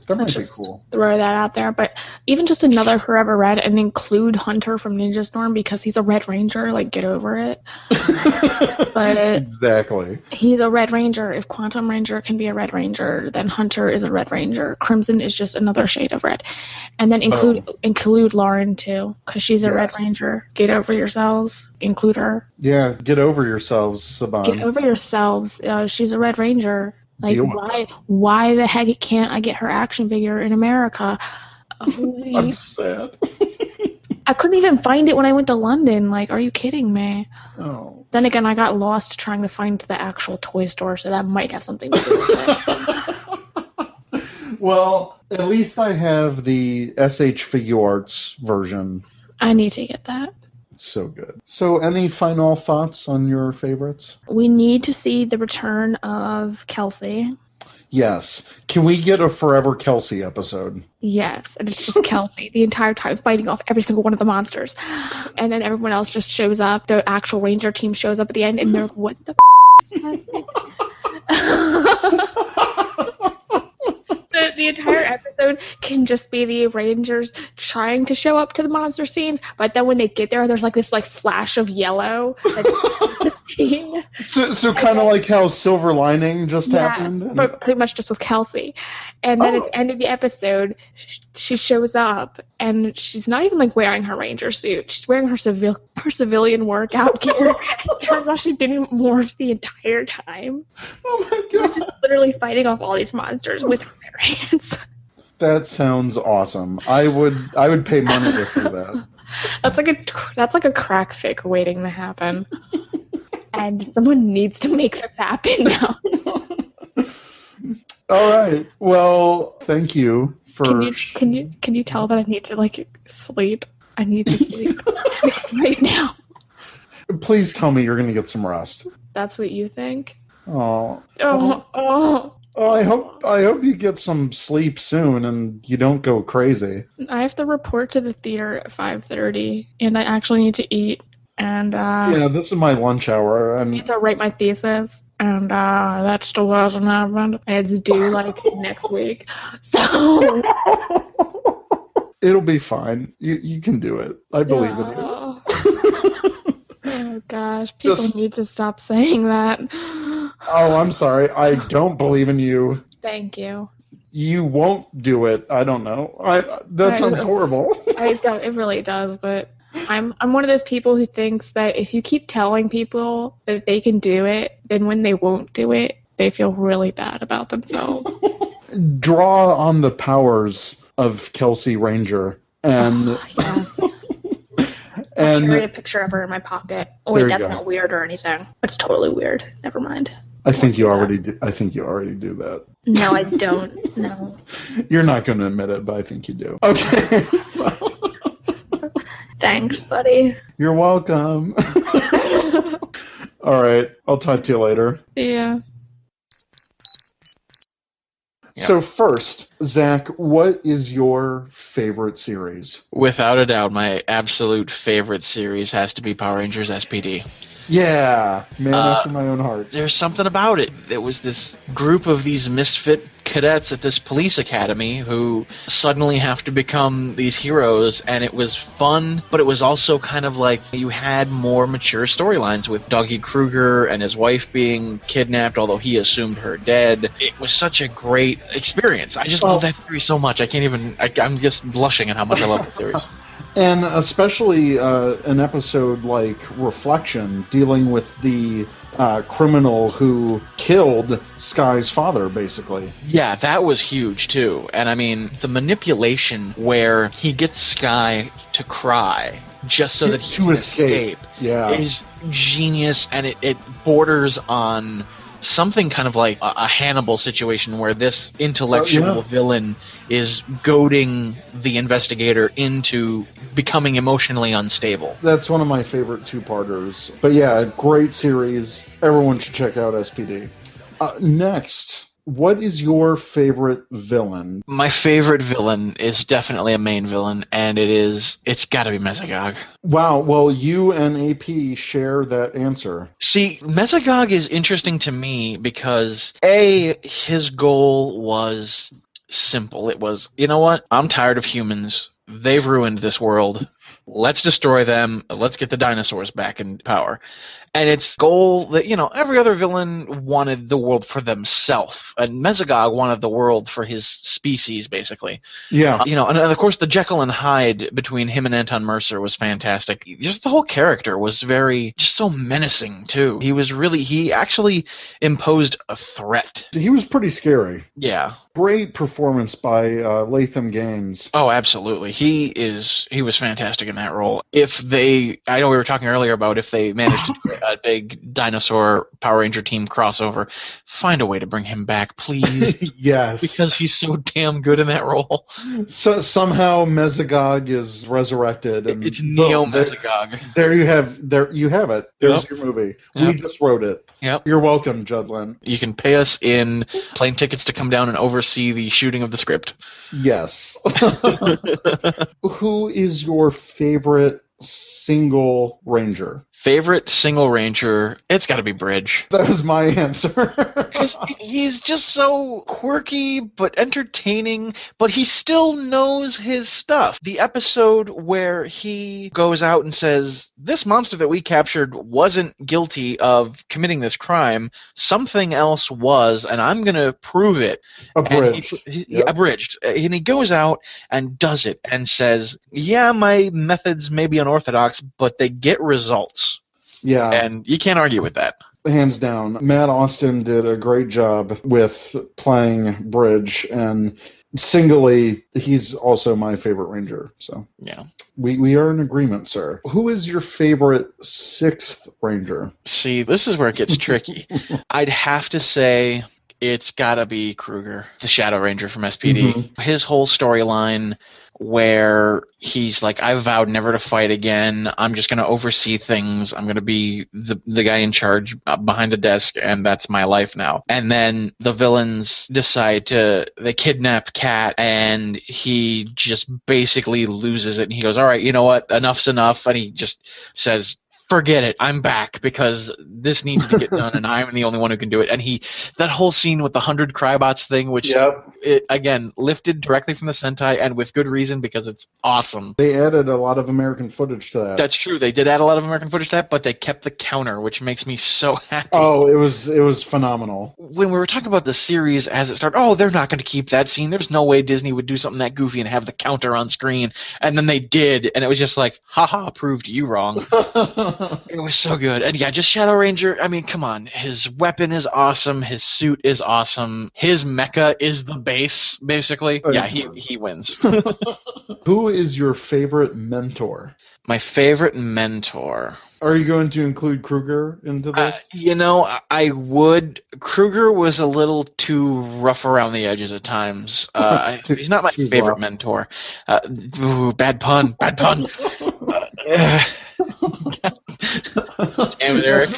That might Let's be just cool. Throw throw that out there. But even just another Forever Red and include Hunter from Ninja Storm because he's a Red Ranger. Like, get over it. But exactly. He's a Red Ranger. If Quantum Ranger can be a Red Ranger, then Hunter is a Red Ranger. Crimson is just another shade of red. And then include Lauren, too, because she's a Red Ranger. Get over yourselves. Include her. Yeah, get over yourselves, Saban. Get over yourselves. She's a Red Ranger. Like, why the heck can't I get her action figure in America? I'm sad. I couldn't even find it when I went to London. Like, are you kidding me? Oh. Then again, I got lost trying to find the actual toy store, so that might have something to do with it. Well, at least I have the SH Figuarts version. I need to get that. It's so good. So any final thoughts on your favorites? We need to see the return of Kelsey. Yes. Can we get a Forever Kelsey episode? Yes. And it's just Kelsey the entire time fighting off every single one of the monsters. And then everyone else just shows up. The actual Ranger team shows up at the end and they're like, what the is happening? The entire episode can just be the Rangers trying to show up to the monster scenes, but then when they get there, there's like this flash of yellow. So kind of like how Silver Lining just happened? But pretty much just with Kelsey. And then at the end of the episode, she shows up, and she's not even wearing her Ranger suit. She's wearing her civilian workout gear. It turns out she didn't morph the entire time. Oh my god! She's literally fighting off all these monsters with her bare hands. That sounds awesome. I would pay money to see that. That's like a crack fic waiting to happen. And someone needs to make this happen now. All right. Well, thank you for. Can you tell that I need to sleep? I need to sleep right now. Please tell me you're going to get some rest. That's what you think? Oh. I hope you get some sleep soon and you don't go crazy. I have to report to the theater at 5:30, and I actually need to eat. And yeah, this is my lunch hour. I need to write my thesis, and that still hasn't happened. It's due next week, so it'll be fine. You can do it. I believe in you. Oh gosh, people need to stop saying that. Oh, I'm sorry. I don't believe in you. Thank you. You won't do it. I don't know. That sounds horrible. It really does, but. I'm one of those people who thinks that if you keep telling people that they can do it, then when they won't do it, they feel really bad about themselves. Draw on the powers of Kelsey Ranger and yes. And I carry a picture of her in my pocket. Oh wait, that's not weird or anything. It's totally weird. Never mind. I think you already do. I think you already do that. No, I don't. No. You're not going to admit it, but I think you do. Okay. Thanks, buddy. You're welcome. All right. I'll talk to you later. Yeah. So first, Zach, what is your favorite series? Without a doubt, my absolute favorite series has to be Power Rangers SPD. Yeah, man after my own heart. There's something about it. There was this group of these misfit cadets at this police academy who suddenly have to become these heroes, and it was fun, but it was also kind of like you had more mature storylines with Dougie Kruger and his wife being kidnapped, although he assumed her dead. It was such a great experience. I just love that series so much. I'm just blushing at how much I love the series. And especially an episode like Reflection, dealing with the criminal who killed Sky's father, basically. Yeah, that was huge, too. And I mean, the manipulation where he gets Sky to cry just so that he can escape is genius, and it borders on something kind of like a Hannibal situation where this intellectual villain is goading the investigator into becoming emotionally unstable. That's one of my favorite two-parters. But yeah, great series. Everyone should check out SPD. Next, what is your favorite villain? My favorite villain is definitely a main villain, and it's got to be Mesogog. Wow, well, you and AP share that answer. See, Mesogog is interesting to me because, A, his goal was simple. It was, you know what? I'm tired of humans. They've ruined this world. Let's destroy them. Let's get the dinosaurs back in power. And its goal that, every other villain wanted the world for themselves. And Mesogog wanted the world for his species, basically. Yeah. And of course the Jekyll and Hyde between him and Anton Mercer was fantastic. Just the whole character was just so menacing, too. He actually imposed a threat. He was pretty scary. Yeah. Great performance by Latham Gaines. Oh, absolutely. He was fantastic in that role. I know we were talking earlier about if they managed to do a big dinosaur Power Ranger team crossover, find a way to bring him back, please. Yes. Because he's so damn good in that role. So somehow Mesogog is resurrected. And it's Neo-Mesogog. There you have it. There's your movie. Yep. We just wrote it. Yep. You're welcome, Judd Lynn. You can pay us in plane tickets to come down and oversee the shooting of the script. Yes. Who is your favorite single Ranger? Favorite single Ranger, it's got to be Bridge. That was my answer. He's just so quirky but entertaining, but he still knows his stuff. The episode where he goes out and says, this monster that we captured wasn't guilty of committing this crime, something else was, and I'm going to prove it. Abridged. Abridged. And he goes out and does it and says, yeah, my methods may be unorthodox, but they get results. Yeah. And you can't argue with that. Hands down. Matt Austin did a great job with playing Bridge, and singly, he's also my favorite Ranger. So yeah, we are in agreement, sir. Who is your favorite sixth Ranger? See, this is where it gets tricky. I'd have to say it's gotta be Kruger, the Shadow Ranger from SPD. Mm-hmm. His whole storyline where he's like, I vowed never to fight again. I'm just going to oversee things. I'm going to be the guy in charge behind a desk, and that's my life now. And then the villains decide they kidnap Kat, and he just basically loses it. And he goes, all right, you know what? Enough's enough. And he just says, forget it. I'm back because this needs to get done, and I'm the only one who can do it. And that whole scene with the 100 Crybots thing, which it again lifted directly from the Sentai, and with good reason because it's awesome. They added a lot of American footage to that. That's true. They did add a lot of American footage to that, but they kept the counter, which makes me so happy. Oh, it was phenomenal. When we were talking about the series as it started, they're not going to keep that scene. There's no way Disney would do something that goofy and have the counter on screen, and then they did, and it was just like, haha, proved you wrong. It was so good. And yeah, just Shadow Ranger, I mean, come on. His weapon is awesome. His suit is awesome. His mecha is the base, basically. Yeah, he wins. Who is your favorite mentor? My favorite mentor. Are you going to include Kruger into this? I would. Kruger was a little too rough around the edges at times. He's not my favorite mentor. Bad pun. Bad pun. Damn it, Eric.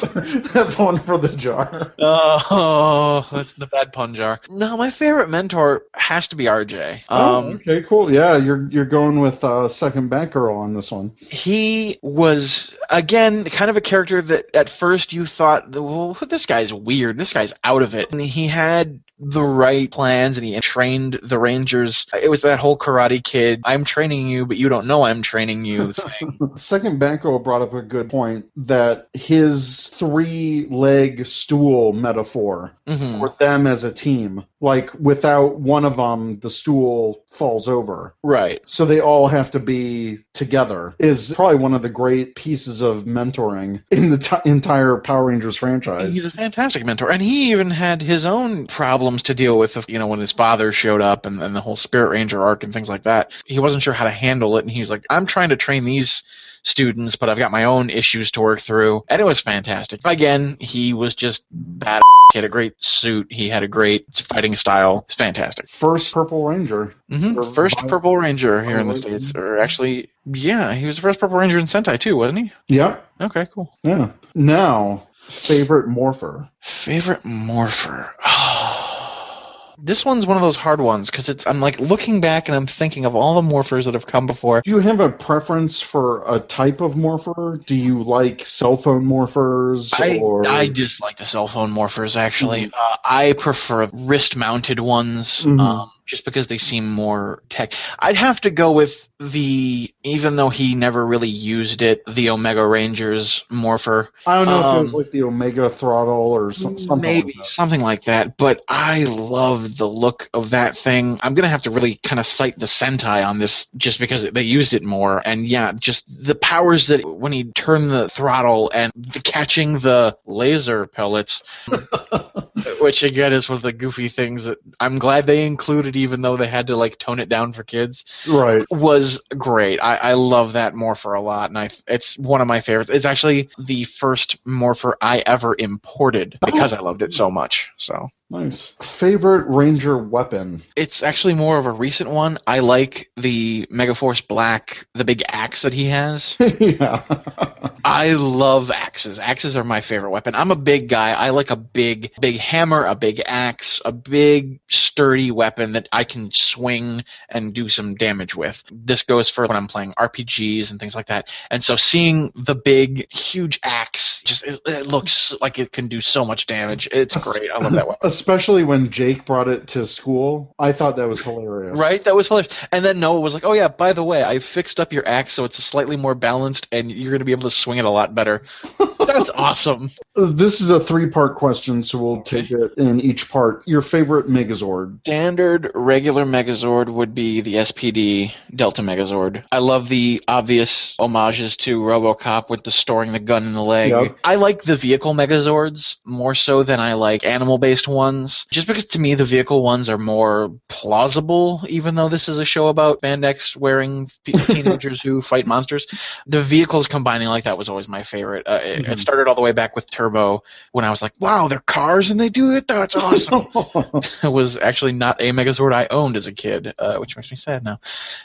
That's one for the jar. Oh, that's the bad pun jar. No, my favorite mentor has to be RJ. Okay, cool. Yeah, you're going with second Batgirl on this one. He was, again, kind of a character that at first you thought, well, this guy's weird. This guy's out of it. And he had the right plans, and he trained the Rangers. It was that whole Karate Kid, I'm training you, but you don't know I'm training you thing. Second Banco brought up a good point that his 3-leg stool metaphor for them as a team, like without one of them, the stool falls over. Right. So they all have to be together, is probably one of the great pieces of mentoring in the entire Power Rangers franchise. He's a fantastic mentor. And he even had his own problems to deal with, when his father showed up and the whole Spirit Ranger arc and things like that. He wasn't sure how to handle it, and he's like, I'm trying to train these students, but I've got my own issues to work through. And it was fantastic. Again, he was just bad. He had a great suit. He had a great fighting style. It's fantastic. First Purple Ranger. First Purple Ranger here in the States. Or actually, yeah, he was the first Purple Ranger in Sentai too, wasn't he? Yeah. Okay, cool. Yeah. Now, favorite morpher. Favorite morpher. This one's one of those hard ones because I'm like looking back and I'm thinking of all the morphers that have come before. Do you have a preference for a type of morpher? Do you like cell phone morphers? I dislike the cell phone morphers, actually. I prefer wrist-mounted ones. Just because they seem more tech. I'd have to go with even though he never really used it, the Omega Rangers morpher. I don't know if it was like the Omega Throttle or something maybe like that. Something like that, but I love the look of that thing. I'm going to have to really kind of cite the Sentai on this just because they used it more. And yeah, just the powers that when he turned the throttle and catching the laser pellets, which again is one of the goofy things that I'm glad they included, even though they had to like tone it down for kids. Right. Was great. I love that morpher a lot, and it's one of my favorites. It's actually the first morpher I ever imported because I loved it so much. So nice. Favorite Ranger weapon? It's actually more of a recent one. I like the Megaforce Black, the big axe that he has. Yeah. I love axes. Axes are my favorite weapon. I'm a big guy. I like a big hammer, a big axe, a big sturdy weapon that I can swing and do some damage with. This goes for when I'm playing RPGs and things like that. And so seeing the big, huge axe, it looks like it can do so much damage. It's great. I love that weapon. Especially when Jake brought it to school. I thought that was hilarious. Right? That was hilarious. And then Noah was like, oh yeah, by the way, I fixed up your axe so it's slightly more balanced and you're going to be able to swing it a lot better. That's awesome. This is a 3-part question, so we'll take it in each part. Your favorite Megazord? Standard regular Megazord would be the SPD Delta Megazord. I love the obvious homages to RoboCop with the storing the gun in the leg. Yep. I like the vehicle Megazords more so than I like animal-based ones, just because to me the vehicle ones are more plausible, even though this is a show about spandex-wearing teenagers who fight monsters. The vehicles combining like that was always my favorite. It started all the way back with Turbo when I was like, wow, they're cars and they do it? That's awesome. It was actually not a Megazord I owned as a kid, which makes me sad now.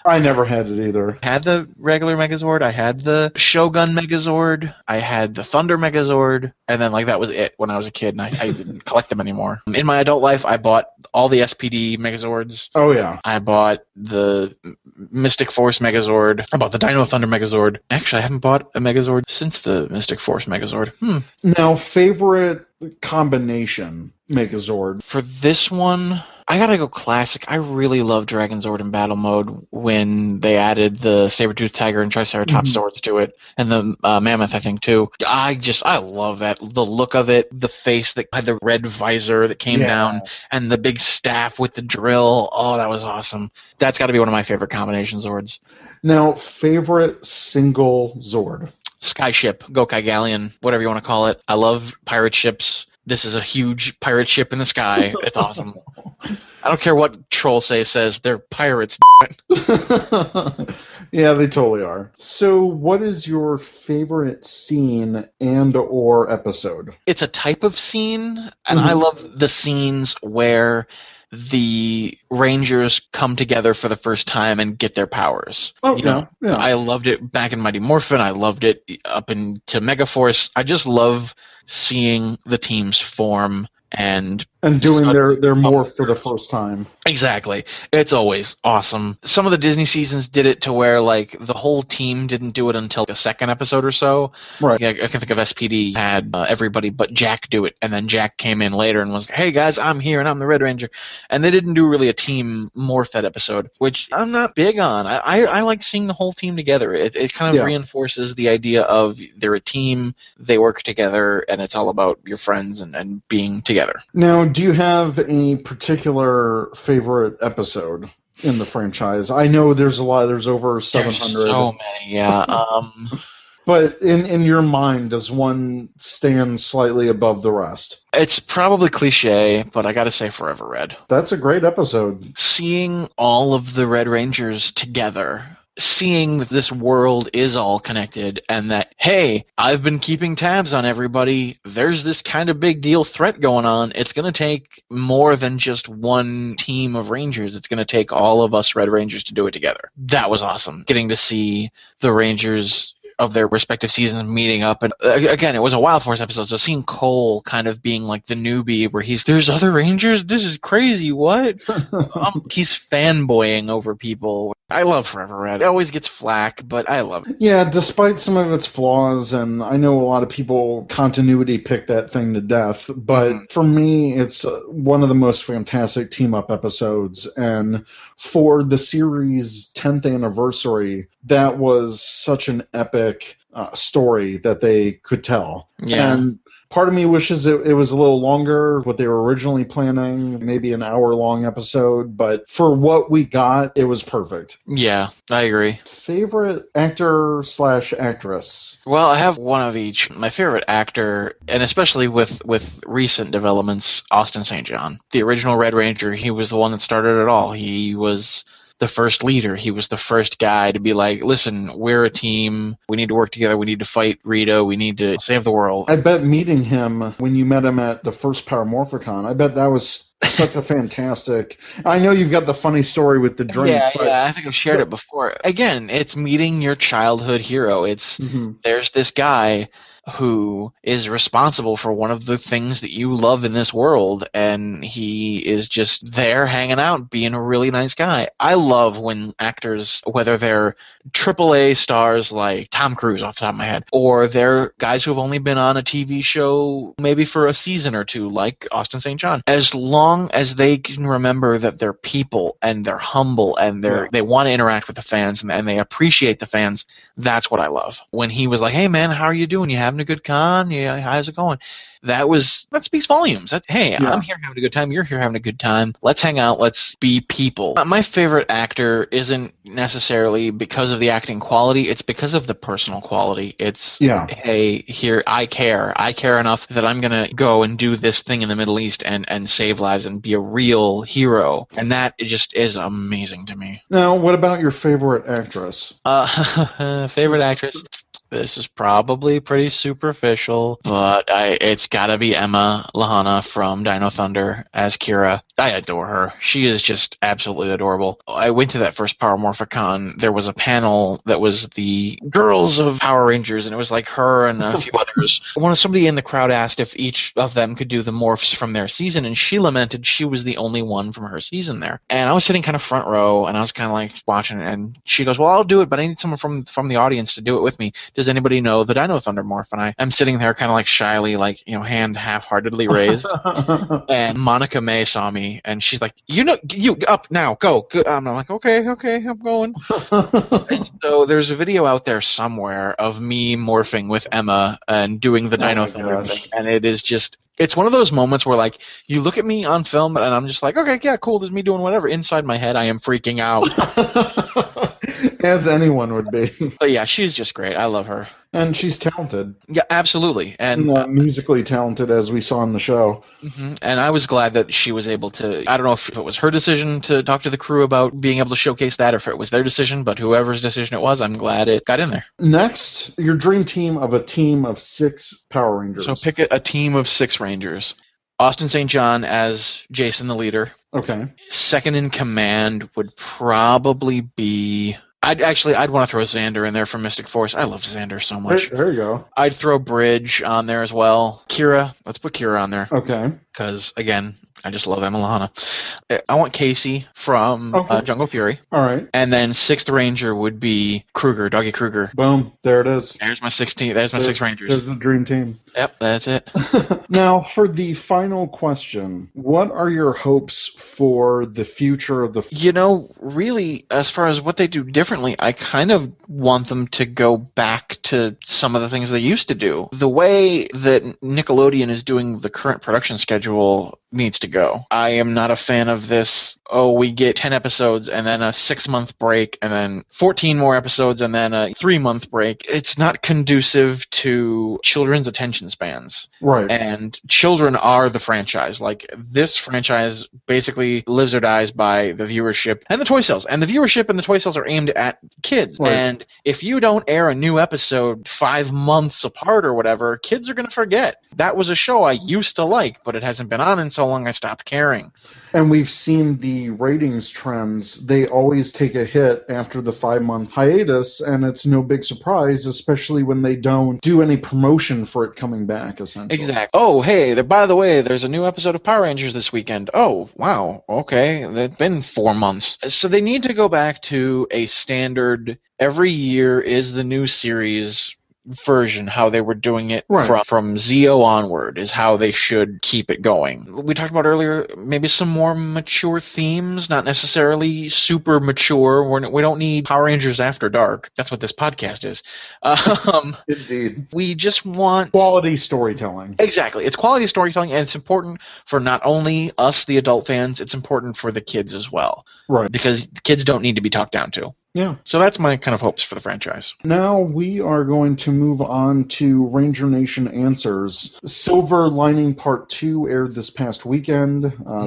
I never had it either. I had the regular Megazord, I had the Shogun Megazord, I had the Thunder Megazord, and then like that was it when I was a kid, and I didn't collect them anymore. In my adult life, I bought all the SPD Megazords. Oh, yeah. I bought the Mystic Force Megazord. I bought the Dino Thunder Megazord. Actually, I haven't bought a Megazord since the Mystic Force Megazord. Now, favorite combination Megazord? For this one, I gotta go classic. I really love Dragonzord in battle mode when they added the Saber-Tooth Tiger and Triceratops swords to it, and the Mammoth, I think, too. I love that. The look of it, the face that had the red visor that came down, and the big staff with the drill. Oh, that was awesome. That's gotta be one of my favorite combination Zords. Now, favorite single Zord? skyship, Gokai Galleon, whatever you want to call it. I love pirate ships. This is a huge pirate ship in the sky. It's awesome. I don't care what Troll says. They're pirates. Yeah, they totally are. So what is your favorite scene and or episode? It's a type of scene, and I love the scenes where the Rangers come together for the first time and get their powers. Oh, Yeah. yeah. I loved it back in Mighty Morphin. I loved it up into Megaforce. I just love seeing the teams form and doing their morph for the first time. Exactly. It's always awesome. Some of the Disney seasons did it to where, like, the whole team didn't do it until the second episode or so. Right. I can think of SPD had everybody but Jack do it, and then Jack came in later and was like, hey, guys, I'm here, and I'm the Red Ranger. And they didn't do really a team morph that episode, which I'm not big on. I like seeing the whole team together. It kind of reinforces the idea of they're a team, they work together, and it's all about your friends and being together. Now, do you have any particular favorite episode in the franchise? I know there's a lot. There's over 700. There's so many, yeah. But in your mind, does one stand slightly above the rest? It's probably cliche, but I gotta say Forever Red. That's a great episode. Seeing all of the Red Rangers together, seeing that this world is all connected and that, hey, I've been keeping tabs on everybody. There's this kind of big deal threat going on. It's going to take more than just one team of Rangers. It's going to take all of us Red Rangers to do it together. That was awesome. Getting to see the Rangers of their respective seasons meeting up. And again, it was a Wild Force episode, so seeing Cole kind of being like the newbie where there's other Rangers? This is crazy, what? He's fanboying over people. I love Forever Red. It always gets flack, but I love it. Yeah, despite some of its flaws, and I know a lot of people continuity pick that thing to death, but for me, it's one of the most fantastic team-up episodes, and for the series' 10th anniversary, that was such an epic story that they could tell. Yeah. And part of me wishes it was a little longer, what they were originally planning, maybe an hour-long episode, but for what we got, it was perfect. Yeah, I agree. Favorite actor/actress? Well, I have one of each. My favorite actor, and especially with recent developments, Austin St. John. The original Red Ranger, he was the one that started it all. He was the first leader. He was the first guy to be like, listen, we're a team. We need to work together. We need to fight Rita. We need to save the world. I bet meeting him when you met him at the first Paramorphicon, I bet that was such a fantastic... I know you've got the funny story with the drink. Yeah, I think I've shared it before. Again, it's meeting your childhood hero. It's there's this guy who is responsible for one of the things that you love in this world, and he is just there hanging out, being a really nice guy. I love when actors, whether they're AAA stars like Tom Cruise off the top of my head, or they're guys who have only been on a TV show maybe for a season or two like Austin St. John, as long as they can remember that they're people and they're humble and they want to interact with the fans and they appreciate the fans, that's what I love. When he was like, hey man, how are you doing? You having a good con? Yeah, how's it going? That speaks volumes. I'm here having a good time. You're here having a good time. Let's hang out. Let's be people. My favorite actor isn't necessarily because of the acting quality. It's because of the personal quality. It's, hey, here, I care. I care enough that I'm going to go and do this thing in the Middle East and save lives and be a real hero. And that just is amazing to me. Now, what about your favorite actress? Favorite actress? This is probably pretty superficial, but it's gotta be Emma Lahana from Dino Thunder as Kira. I adore her. She is just absolutely adorable. I went to that first Power Morphicon. There was a panel that was the girls of Power Rangers, and it was like her and a few others. Somebody in the crowd asked if each of them could do the morphs from their season, and she lamented she was the only one from her season there. And I was sitting kind of front row, and I was kind of like watching it, and she goes, well, I'll do it, but I need someone from the audience to do it with me. Does anybody know the Dino Thunder morph? And I'm sitting there kind of like shyly, like, hand half-heartedly raised. And Monica May saw me, and she's like, you up now, go. I'm like, okay, I'm going. And so there's a video out there somewhere of me morphing with Emma and doing the Dino Thunder thing, and it is just... It's one of those moments where, like, you look at me on film, and I'm just like, okay, yeah, cool, this is me doing whatever. Inside my head, I am freaking out. As anyone would be. But yeah, she's just great. I love her. And she's talented. Yeah, absolutely. And musically talented, as we saw in the show. And I was glad that she was able to, I don't know if it was her decision to talk to the crew about being able to showcase that, or if it was their decision, but whoever's decision it was, I'm glad it got in there. Next, your dream team of a team of 6 Power Rangers. So pick a team of 6 Rangers. Austin St. John as Jason the leader. Okay. Second in command would probably be... I'd want to throw Xander in there from Mystic Force. I love Xander so much. There you go. I'd throw Bridge on there as well. Kira, let's put Kira on there. Okay. Because, again, I just love Emma Lahana. I want Casey from Jungle Fury. All right. And then 6th Ranger would be Kruger, Doggy Kruger. Boom. There it is. There's my 16. There's my 6 Rangers. There's the dream team. Yep, that's it. Now, for the final question, what are your hopes for the future of the... Really, as far as what they do differently, I kind of want them to go back to some of the things they used to do. The way that Nickelodeon is doing the current production schedule needs to go. I am not a fan of this, we get 10 episodes and then a 6-month break and then 14 more episodes and then a 3-month break. It's not conducive to children's attention spans. Right. And children are the franchise. Like, this franchise basically lives or dies by the viewership and the toy sales. And the viewership and the toy sales are aimed at kids. Right. And if you don't air a new episode 5 months apart or whatever, kids are going to forget. That was a show I used to like, but it hasn't been on in so long I stopped caring. And we've seen the ratings trends. They always take a hit after the 5-month hiatus, and it's no big surprise, especially when they don't do any promotion for it coming back, essentially. Exactly. Oh, hey, by the way, there's a new episode of Power Rangers this weekend. Oh, wow, okay, it's been 4 months. So they need to go back to a standard, every year is the new series version, how they were doing it from Zeo onward is how they should keep it going. We talked about earlier maybe some more mature themes, not necessarily super mature. We don't need Power Rangers After Dark. That's what this podcast is. Indeed. We just want quality storytelling. Exactly. It's quality storytelling, and it's important for not only us, the adult fans, it's important for the kids as well. Right. Because the kids don't need to be talked down to. Yeah. So that's my kind of hopes for the franchise. Now we are going to move on to Ranger Nation Answers. Silver Lining Part 2 aired this past weekend,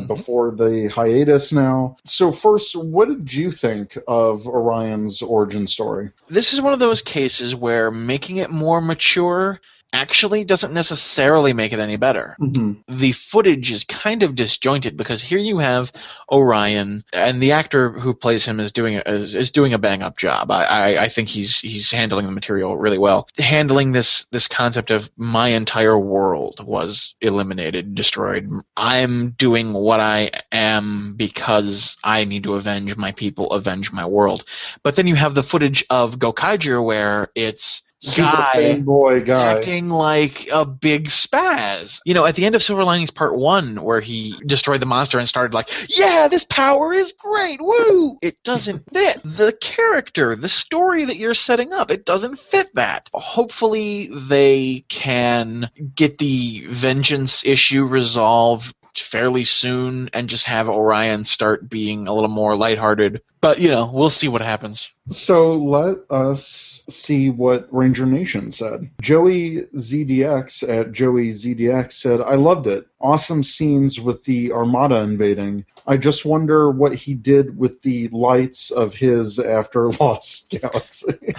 before the hiatus now. So first, what did you think of Orion's origin story? This is one of those cases where making it more mature actually doesn't necessarily make it any better. Mm-hmm. The footage is kind of disjointed because here you have Orion, and the actor who plays him is doing a bang-up job. I think he's handling the material really well. Handling this concept of my entire world was eliminated, destroyed. I'm doing what I am because I need to avenge my people, avenge my world. But then you have the footage of Gokaiger where it's guy acting like a big spaz. At the end of Silver Linings Part 1, where he destroyed the monster and started like, yeah, this power is great, woo! It doesn't fit the character, the story that you're setting up. It doesn't fit that. Hopefully they can get the vengeance issue resolved fairly soon and just have Orion start being a little more lighthearted. But, we'll see what happens. So let us see what Ranger Nation said. Joey ZDX at Joey ZDX said, I loved it. Awesome scenes with the Armada invading. I just wonder what he did with the lights of his after Lost Galaxy.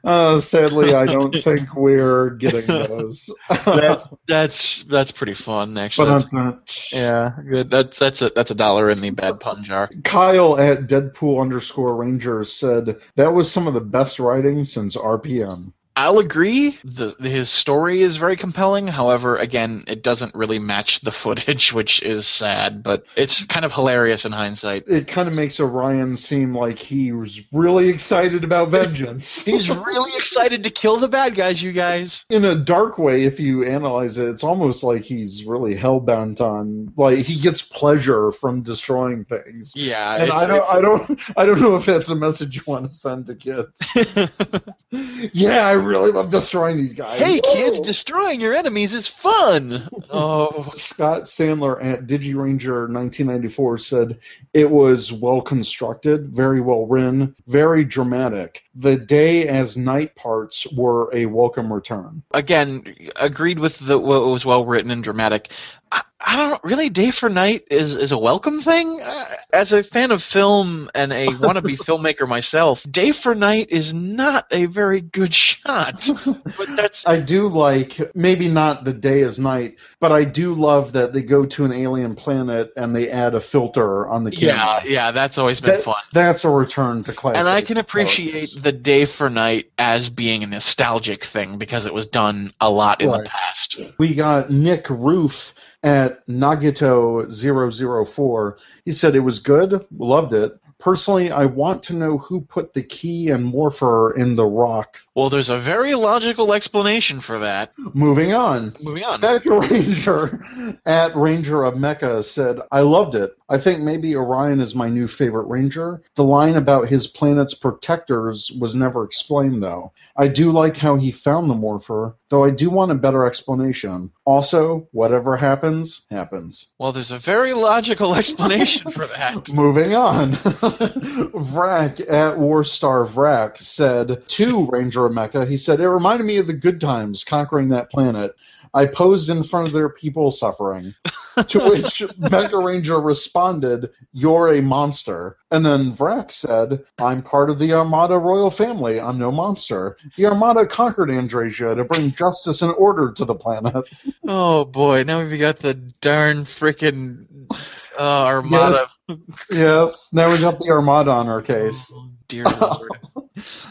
Sadly, I don't think we're getting those. That's pretty fun, actually. Yeah, good. That's $1 in the bad pun jar. Kyle at Deadpool_Rangers said that was some of the best writing since RPM. I'll agree. His story is very compelling. However, again, it doesn't really match the footage, which is sad, but it's kind of hilarious in hindsight. It kind of makes Orion seem like he was really excited about vengeance. He's really excited to kill the bad guys, you guys. In a dark way, if you analyze it, it's almost like he's really hell-bent on, like, he gets pleasure from destroying things. Yeah. And I don't know if that's a message you want to send to kids. Yeah, I really love destroying these guys. Hey, kids, destroying your enemies is fun. Oh, Scott Sandler at DigiRanger 1994 said it was well constructed, very well written, very dramatic. The day as night parts were a welcome return. again, agreed with what was well written and dramatic. I don't know, really, day for night is a welcome thing? As a fan of film and a wannabe filmmaker myself, day for night is not a very good shot. But that's... I do like, maybe not the day as night, but I do love that they go to an alien planet and they add a filter on the camera. Yeah, that's always been fun. That's a return to classic. And I can appreciate the day for night as being a nostalgic thing because it was done a lot in the past. We got Nick Roof at Nagito004. He said it was good, loved it. Personally, I want to know who put the key and morpher in the rock. Well, there's a very logical explanation for that. Moving on. Mecha Ranger at Ranger of Mecha said, I loved it. I think maybe Orion is my new favorite Ranger. The line about his planet's protectors was never explained, though. I do like how he found the morpher, though I do want a better explanation. Also, whatever happens, happens. Well, there's a very logical explanation for that. Moving on. Vrac at Warstar Vrac said to Ranger of Mecha, he said, it reminded me of the good times conquering that planet. I posed in front of their people suffering. To which Mecha Ranger responded, you're a monster. And then Vrac said, I'm part of the Armada royal family. I'm no monster. The Armada conquered Andrasia to bring justice and order to the planet. Oh, boy. Now we've got the darn frickin' Armada. Yes. Now we got the Armada on our case. Oh, dear Lord.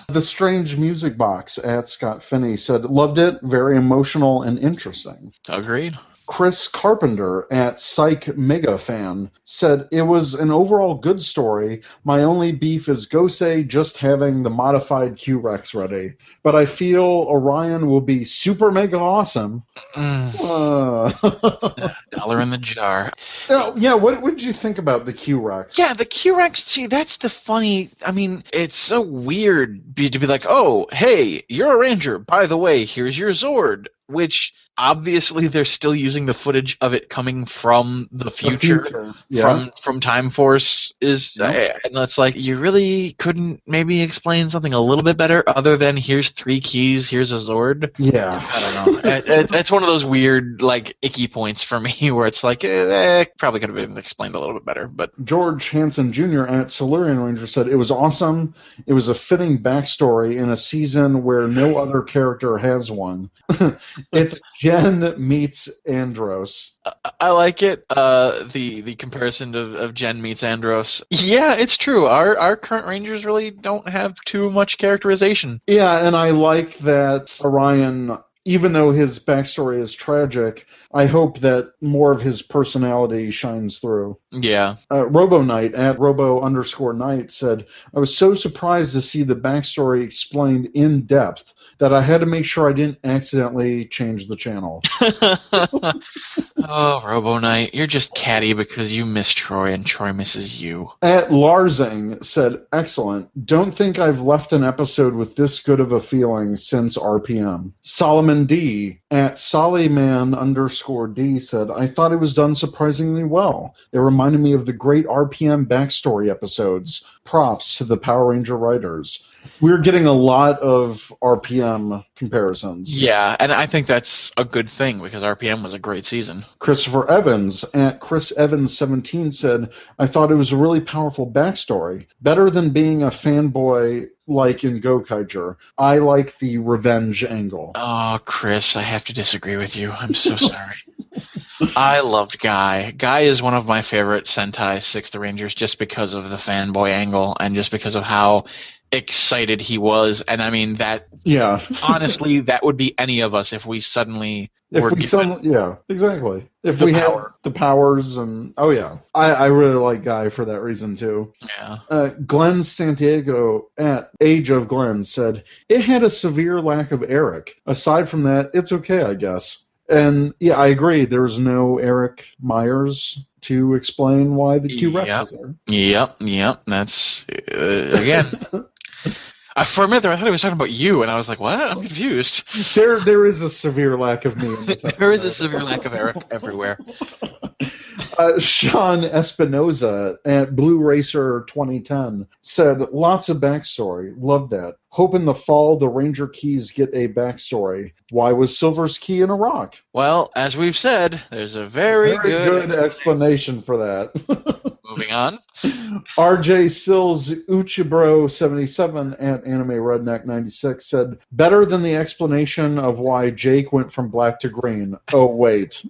The Strange Music Box at Scott Finney said, loved it, very emotional and interesting. Agreed. Chris Carpenter at Psych Mega Fan said, it was an overall good story. My only beef is Gosei just having the modified Q-Rex ready. But I feel Orion will be super mega awesome. Dollar in the jar. Yeah, what did you think about the Q-Rex? Yeah, the Q-Rex, see, that's the funny... I mean, it's so weird to be like, oh, hey, you're a Ranger. By the way, here's your Zord. Which, obviously, they're still using the footage of it coming from the future. Yeah. From Time Force. And it's like, you really couldn't maybe explain something a little bit better other than here's 3 keys, here's a Zord? Yeah. I don't know. It's one of those weird, like, icky points for me where it's like, probably could have been explained a little bit better. But George Hansen Jr. at Silurian Ranger said, it was awesome. It was a fitting backstory in a season where no other character has one. It's Jen meets Andros. I like it. The comparison of Jen meets Andros. Yeah, it's true. Our current Rangers really don't have too much characterization. Yeah, and I like that Orion, even though his backstory is tragic, I hope that more of his personality shines through. Yeah. Robo Knight at Robo_Knight said, I was so surprised to see the backstory explained in depth that I had to make sure I didn't accidentally change the channel. Oh, Robo Knight, you're just catty because you miss Troy and Troy misses you. At Larzing said, excellent. Don't think I've left an episode with this good of a feeling since RPM. Solomon D at Sollyman_D said, I thought it was done surprisingly well. It reminded me of the great RPM backstory episodes. Props to the Power Ranger writers. We're getting a lot of RPM comparisons. Yeah, and I think that's a good thing because RPM was a great season. Christopher Evans at Chris Evans 17 said, I thought it was a really powerful backstory. Better than being a fanboy like in Gokaiger. I like the revenge angle. Oh, Chris, I have to disagree with you. I'm so sorry. I loved Guy. Guy is one of my favorite Sentai 6th Rangers just because of the fanboy angle and just because of how excited he was. And I mean, that. Yeah. Honestly, that would be any of us if we suddenly were given yeah, exactly. If the we power. had the powers and. Oh, yeah. I really like Guy for that reason, too. Yeah. Glenn Santiago at Age of Glenn said, it had a severe lack of Eric. Aside from that, it's okay, I guess. And yeah, I agree. There's no Eric Myers to explain why the Q-Rex is there. Yep. That's, again, For a minute there, I thought he was talking about you, and I was like, what? I'm confused. There is a severe lack of me in this episode. There is a severe lack of Eric everywhere. Sean Espinoza at Blue Racer 2010 said, lots of backstory. Love that. Hope in the fall the Ranger keys get a backstory. Why was Silver's key in a rock? Well, as we've said, there's a very good explanation for that. Moving on. RJ Sills Uchibro 77 at Anime Redneck 96 said, better than the explanation of why Jake went from black to green. Oh, wait.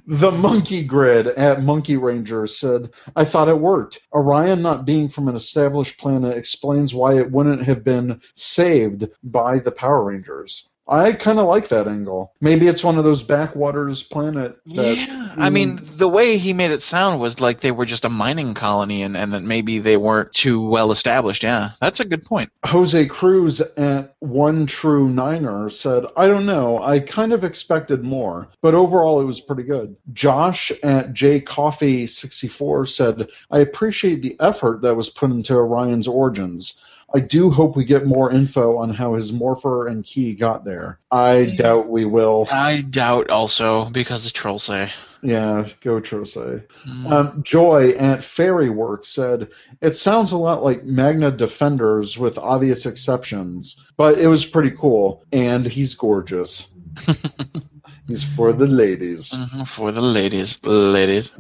The Monkey Grid at Monkey Ranger said, I thought it worked. Orion not being from an established planet explains why it wouldn't have been saved by the Power Rangers. I kind of like that angle. Maybe it's one of those backwaters planet. I mean, the way he made it sound was like they were just a mining colony and that maybe they weren't too well established. Yeah, that's a good point. Jose Cruz at One True Niner said, I don't know. I kind of expected more, but overall it was pretty good. Josh at JCoffee64 said, I appreciate the effort that was put into Orion's origins. I do hope we get more info on how his morpher and key got there. I doubt we will. I doubt also, because of Trollsay. Yeah, go Trollsay. Joy at Fairyworks said, it sounds a lot like Magna Defenders with obvious exceptions, but it was pretty cool, and he's gorgeous. He's for the ladies. For the ladies.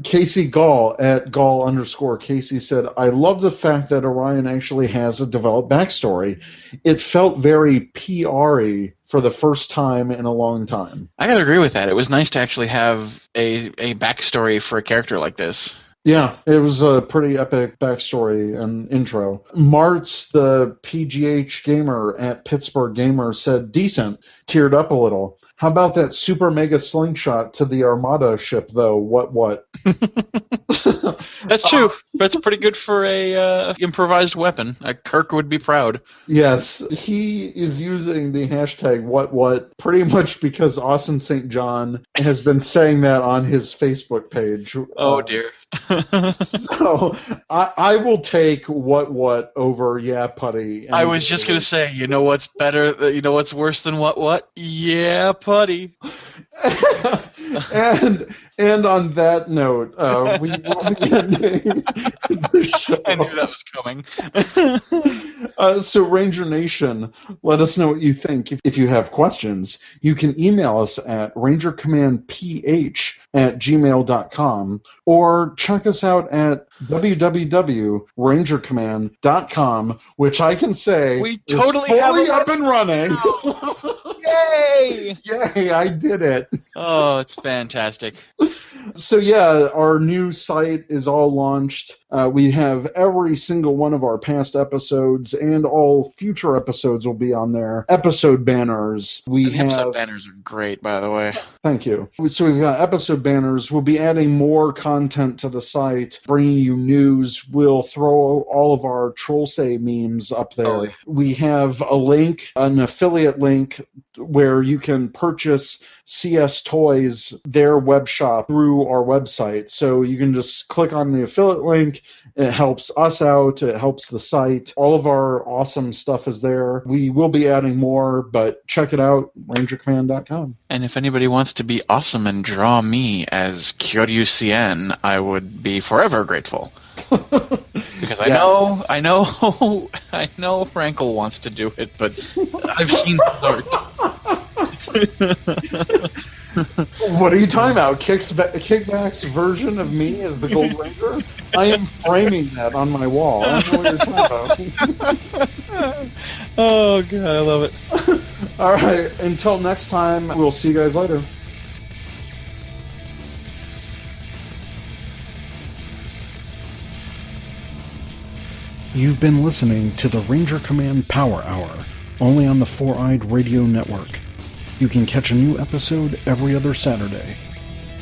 Casey Gall at Gall_Casey said, I love the fact that Orion actually has a developed backstory. It felt very PR-y for the first time in a long time. I gotta agree with that. It was nice to actually have a backstory for a character like this. Yeah, it was a pretty epic backstory and intro. Martz, the PGH gamer at Pittsburgh Gamer, said, decent, teared up a little. How about that super mega slingshot to the Armada ship, though? What? That's true. That's pretty good for a improvised weapon. Kirk would be proud. Yes, he is using the hashtag what pretty much because Austin St. John has been saying that on his Facebook page. Oh, dear. So I will take what over yeah putty. I was just gonna say, you know what's better? You know what's worse than what? Yeah, putty. And on that note, we will be ending the show. I knew that was coming. So Ranger Nation, let us know what you think. If you have questions, you can email us at rangercommandph@gmail.com or check us out at www.rangercommand.com, which I can say we totally is have fully up and running. Yay! Yay, I did it. Oh, it's fantastic. So yeah, our new site is all launched. We have every single one of our past episodes and all future episodes will be on there. Episode banners. Episode banners are great, by the way. Thank you. So we've got episode banners. We'll be adding more content to the site, bringing you news. We'll throw all of our Trollsay memes up there. Oh, yeah. We have a link, an affiliate link, where you can purchase CS Toys, their web shop, through our website. So you can just click on the affiliate link. It helps us out. It helps the site. All of our awesome stuff is there. We will be adding more, but check it out, rangercommand.com. And if anybody wants to be awesome and draw me as Kyoryucien, I would be forever grateful. Because I know Frankel wants to do it, but I've seen his art. What are you talking about? Kickback's version of me as the Gold Ranger? I am framing that on my wall. I don't know what you're talking about. Oh, God, I love it. All right, until next time, we'll see you guys later. You've been listening to the Ranger Command Power Hour, only on the Four-Eyed Radio Network. You can catch a new episode every other Saturday.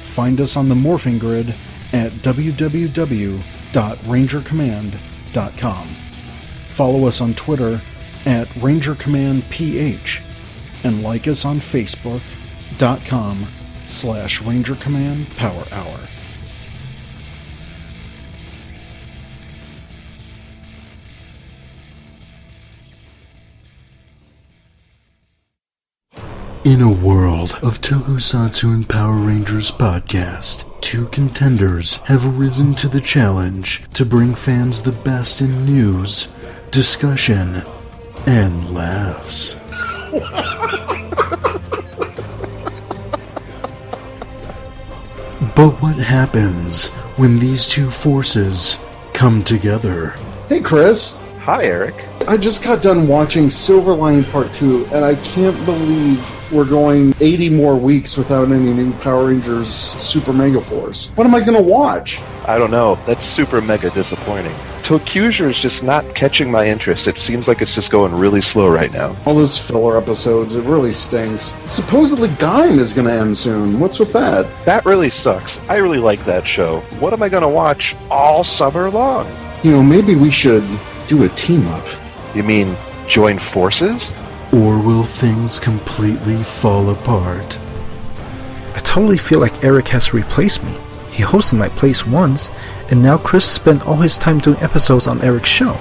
Find us on the Morphing Grid at www.rangercommand.com. Follow us on Twitter at RangerCommandPH and like us on Facebook.com/Ranger Command Power Hour. In a world of Tokusatsu and Power Rangers podcast, two contenders have risen to the challenge to bring fans the best in news, discussion, and laughs. But what happens when these two forces come together? Hey, Chris. Hi, Eric. I just got done watching Silver Lining Part 2, and I can't believe we're going 80 more weeks without any new Power Rangers Super Mega Force. What am I going to watch? I don't know. That's super mega disappointing. Tokusatsu is just not catching my interest. It seems like it's just going really slow right now. All those filler episodes, it really stinks. Supposedly Gaim is going to end soon. What's with that? That really sucks. I really like that show. What am I going to watch all summer long? You know, maybe we should do a team-up. You mean join forces? Or will things completely fall apart? I totally feel like Eric has replaced me. He hosted my place once, and now Chris spent all his time doing episodes on Eric's show.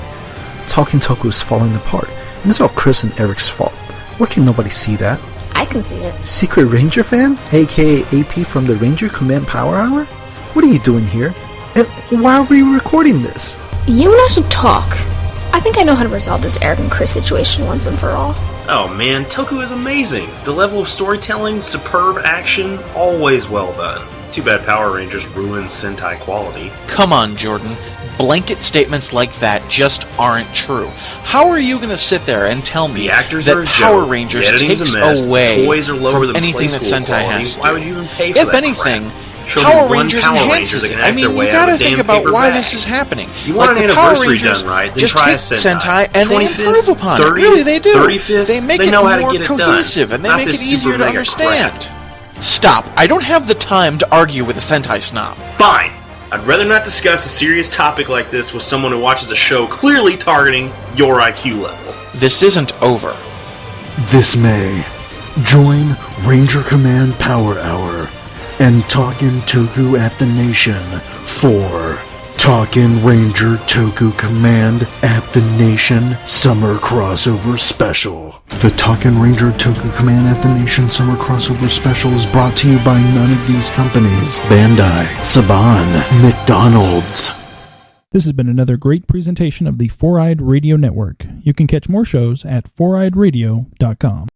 Talking Toku is falling apart, and it's all Chris and Eric's fault. Why can nobody see that? I can see it. Secretrangerfan, aka AP from the Ranger Command Power Hour? What are you doing here? And why are we recording this? You and I should talk. I think I know how to resolve this Eric and Chris situation once and for all. Oh man, Toku is amazing. The level of storytelling, superb action, always well done. Too bad Power Rangers ruined Sentai quality. Come on, Jordan. Blanket statements like that just aren't true. How are you going to sit there and tell me The actors that are a Power joke, Rangers the editing's takes a mess, away the toys are lower from than anything Play that School Sentai quality? has to Why do? would you even pay for If that anything, crap? Show me Power one Rangers Power enhances Ranger that it. can I act mean, their you way out gotta of a think damn about paper why bag. this is happening. You want like an the Power anniversary Rangers done right, then just try a take Sentai. and they 25th, improve upon it. 30th, Really, they do. 35th, They make they it know how to more get it done. cohesive, and they Not make it this easier super to mega understand. crap. Stop. I don't have the time to argue with a Sentai snob. Fine. I'd rather not discuss a serious topic like this with someone who watches a show clearly targeting your IQ level. This isn't over. This May, join Ranger Command Power Hour and Talkin' Toku at the Nation for Talkin' Ranger Toku Command at the Nation Summer Crossover Special. The Talkin' Ranger Toku Command at the Nation Summer Crossover Special is brought to you by none of these companies: Bandai, Saban, McDonald's. This has been another great presentation of the Four-Eyed Radio Network. You can catch more shows at foureyedradio.com.